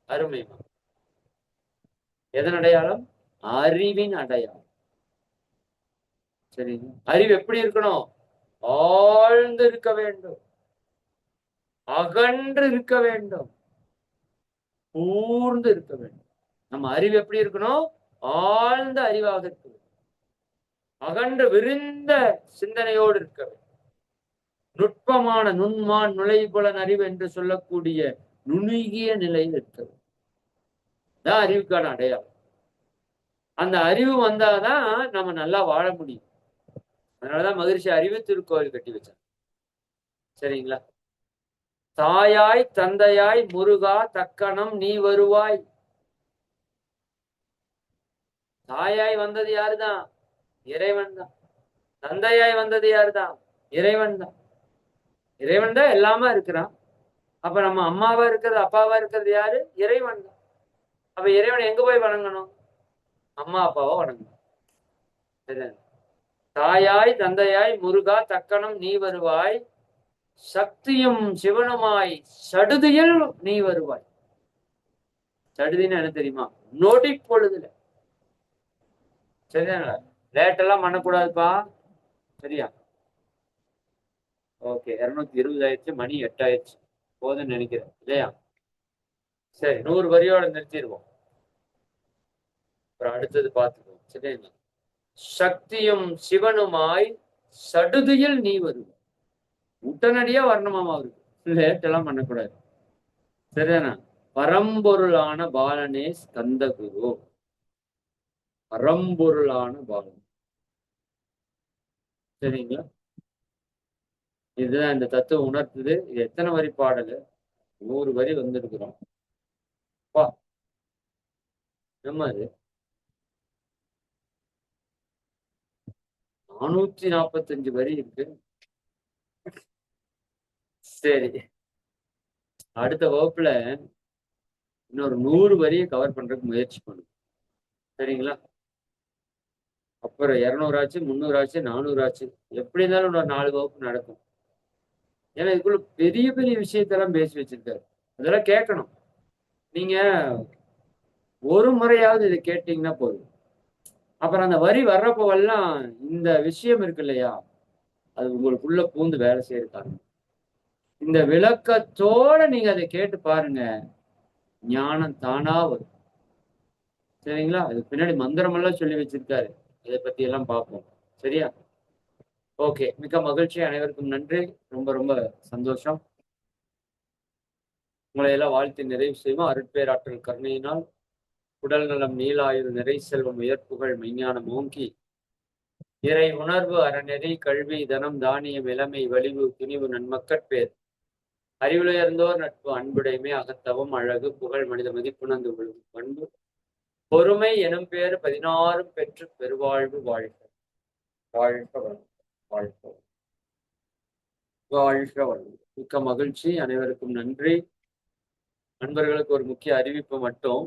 அருமைமா. எதன் அடையாளம்? அறிவின் அடையாளம். சரி, அறிவு எப்படி இருக்கணும்? ஆழ்ந்து இருக்க வேண்டும், அகன்று இருக்க வேண்டும், கூர்ந்து இருக்க வேண்டும். நம்ம அறிவு எப்படி இருக்கணும்? ஆழ்ந்த அறிவாக இருக்க வேண்டும், அகன்று விரிந்த சிந்தனையோடு இருக்க வேண்டும். நுட்பமான நுண்மான் நுழைபுலன் அறிவு என்று சொல்லக்கூடிய நுணுகிய நிலையில் இருக்கிறது. தான் அறிவுக்கான அடையாளம். அந்த அறிவு வந்தாதான் நம்ம நல்லா வாழ முடியும். அதனாலதான் மகிழ்ச்சி அறிவு திருக்கோவில் கட்டி வச்சாங்க. சரிங்களா? தாயாய் தந்தையாய் முருகா தக்கணம் நீ வருவாய். தாயாய் வந்தது யாருதான்? இறைவன் தான். தந்தையாய் வந்தது யாருதான்? இறைவன் தான். இறைவன் தான் எல்லாமா இருக்கிறான். அப்ப நம்ம அம்மாவா இருக்கிறது, அப்பாவா இருக்கிறது யாரு? இறைவன் தான். அப்ப இறைவனை எங்க போய் வணங்கணும்? அம்மா அப்பாவை வணங்கணும். தாயாய் தந்தையாய் முருகா தக்கணம் நீ வருவாய், சக்தியும் சிவனுமாய் சடுதியில் நீ வருவாய். சடுதின்னு என்ன தெரியுமா? நொடி பொழுதுல. சரியா? லேட்டெல்லாம் பண்ணக்கூடாதுப்பா. சரியா? ஓகே, 220 ஆயிடுச்சு, மணி 8 ஆயிடுச்சு. போதுன்னு நினைக்கிறேன் இல்லையா? சரி, 100 வரியோட நிறுத்திடுவோம். அப்புறம் அடுத்தது பார்த்துக்குவோம். சரிங்களா? சக்தியும் சிவனுமாய் சடுதியில் நீ வருவாய். உடனடியா வரணுமாமா அவருக்கு. லேட் எல்லாம் பண்ணக்கூடாது. சரிதானா? பரம்பொருளான பாலனே ஸ்கந்த குரு. பரம்பொருளான பாலன். சரிங்களா? இதுதான் இந்த தத்துவம் உணர்த்துது. இது எத்தனை வரி பாடலு? 100 வரி வந்திருக்கிறோம். பா நம்ம அது 445 வரி இருக்கு. சரி, அடுத்த வகுப்புல இன்னொரு 100 வரியை கவர் பண்றதுக்கு முயற்சி பண்ணும். சரிங்களா? அப்புறம் 200 ஆச்சு, 300 ஆச்சு, 400 ஆச்சு. எப்படி இருந்தாலும் இன்னொரு 4 வகுப்பு நடக்கும். ஏன்னா இதுக்குள்ள பெரிய பெரிய விஷயத்தெல்லாம் பேசி வச்சிருக்காரு. அதெல்லாம் கேட்கணும். நீங்க ஒரு முறையாவது இதை கேட்டீங்கன்னா போதும். அப்புறம் அந்த வரி வர்றப்போவெல்லாம் இந்த விஷயம் இருக்கு இல்லையா, அது உங்களுக்குள்ள பூந்து வேலை செய்யறதுக்காக. இந்த விளக்கத்தோட நீங்க அதை கேட்டு பாருங்க, ஞானம் தானா வரும். சரிங்களா? அது பின்னாடி மந்திரம் எல்லாம் சொல்லி வச்சிருக்காரு. இதை பத்தி எல்லாம் பார்ப்போம். சரியா? ஓகே, மிக மகிழ்ச்சி. அனைவருக்கும் நன்றி. ரொம்ப ரொம்ப சந்தோஷம். உங்களை எல்லாம் வாழ்த்தி நிறைவு செய்வோம். அருட்பேராற்றல் கருணையினால் உடல் நலம், நீலாயுள், நிறை செல்வம், உயர்ப்புகள், மெய்ஞானம் ஓங்கி இறை உணர்வு, அறநெறி, கல்வி, தனம், தானியம், இளமை, வலிவு, துணிவு, நன்மக்கட்பேர், அறிவுயர்ந்தோர் நட்பு, அன்புடைமை, அகத்தவம், அழகு, புகழ், மனித மதிப்புணர்ந்து ஒழுகும் பண்பு, பொறுமை எனும் பேறு 16 பெற்று பெருவாழ்வு வாழ்க. வாழ்க வளம், வாழ்க வளம், வாழ்க வளம். மிக்க மகிழ்ச்சி. அனைவருக்கும் நன்றி. நண்பர்களுக்கு ஒரு முக்கிய அறிவிப்பு மட்டும்.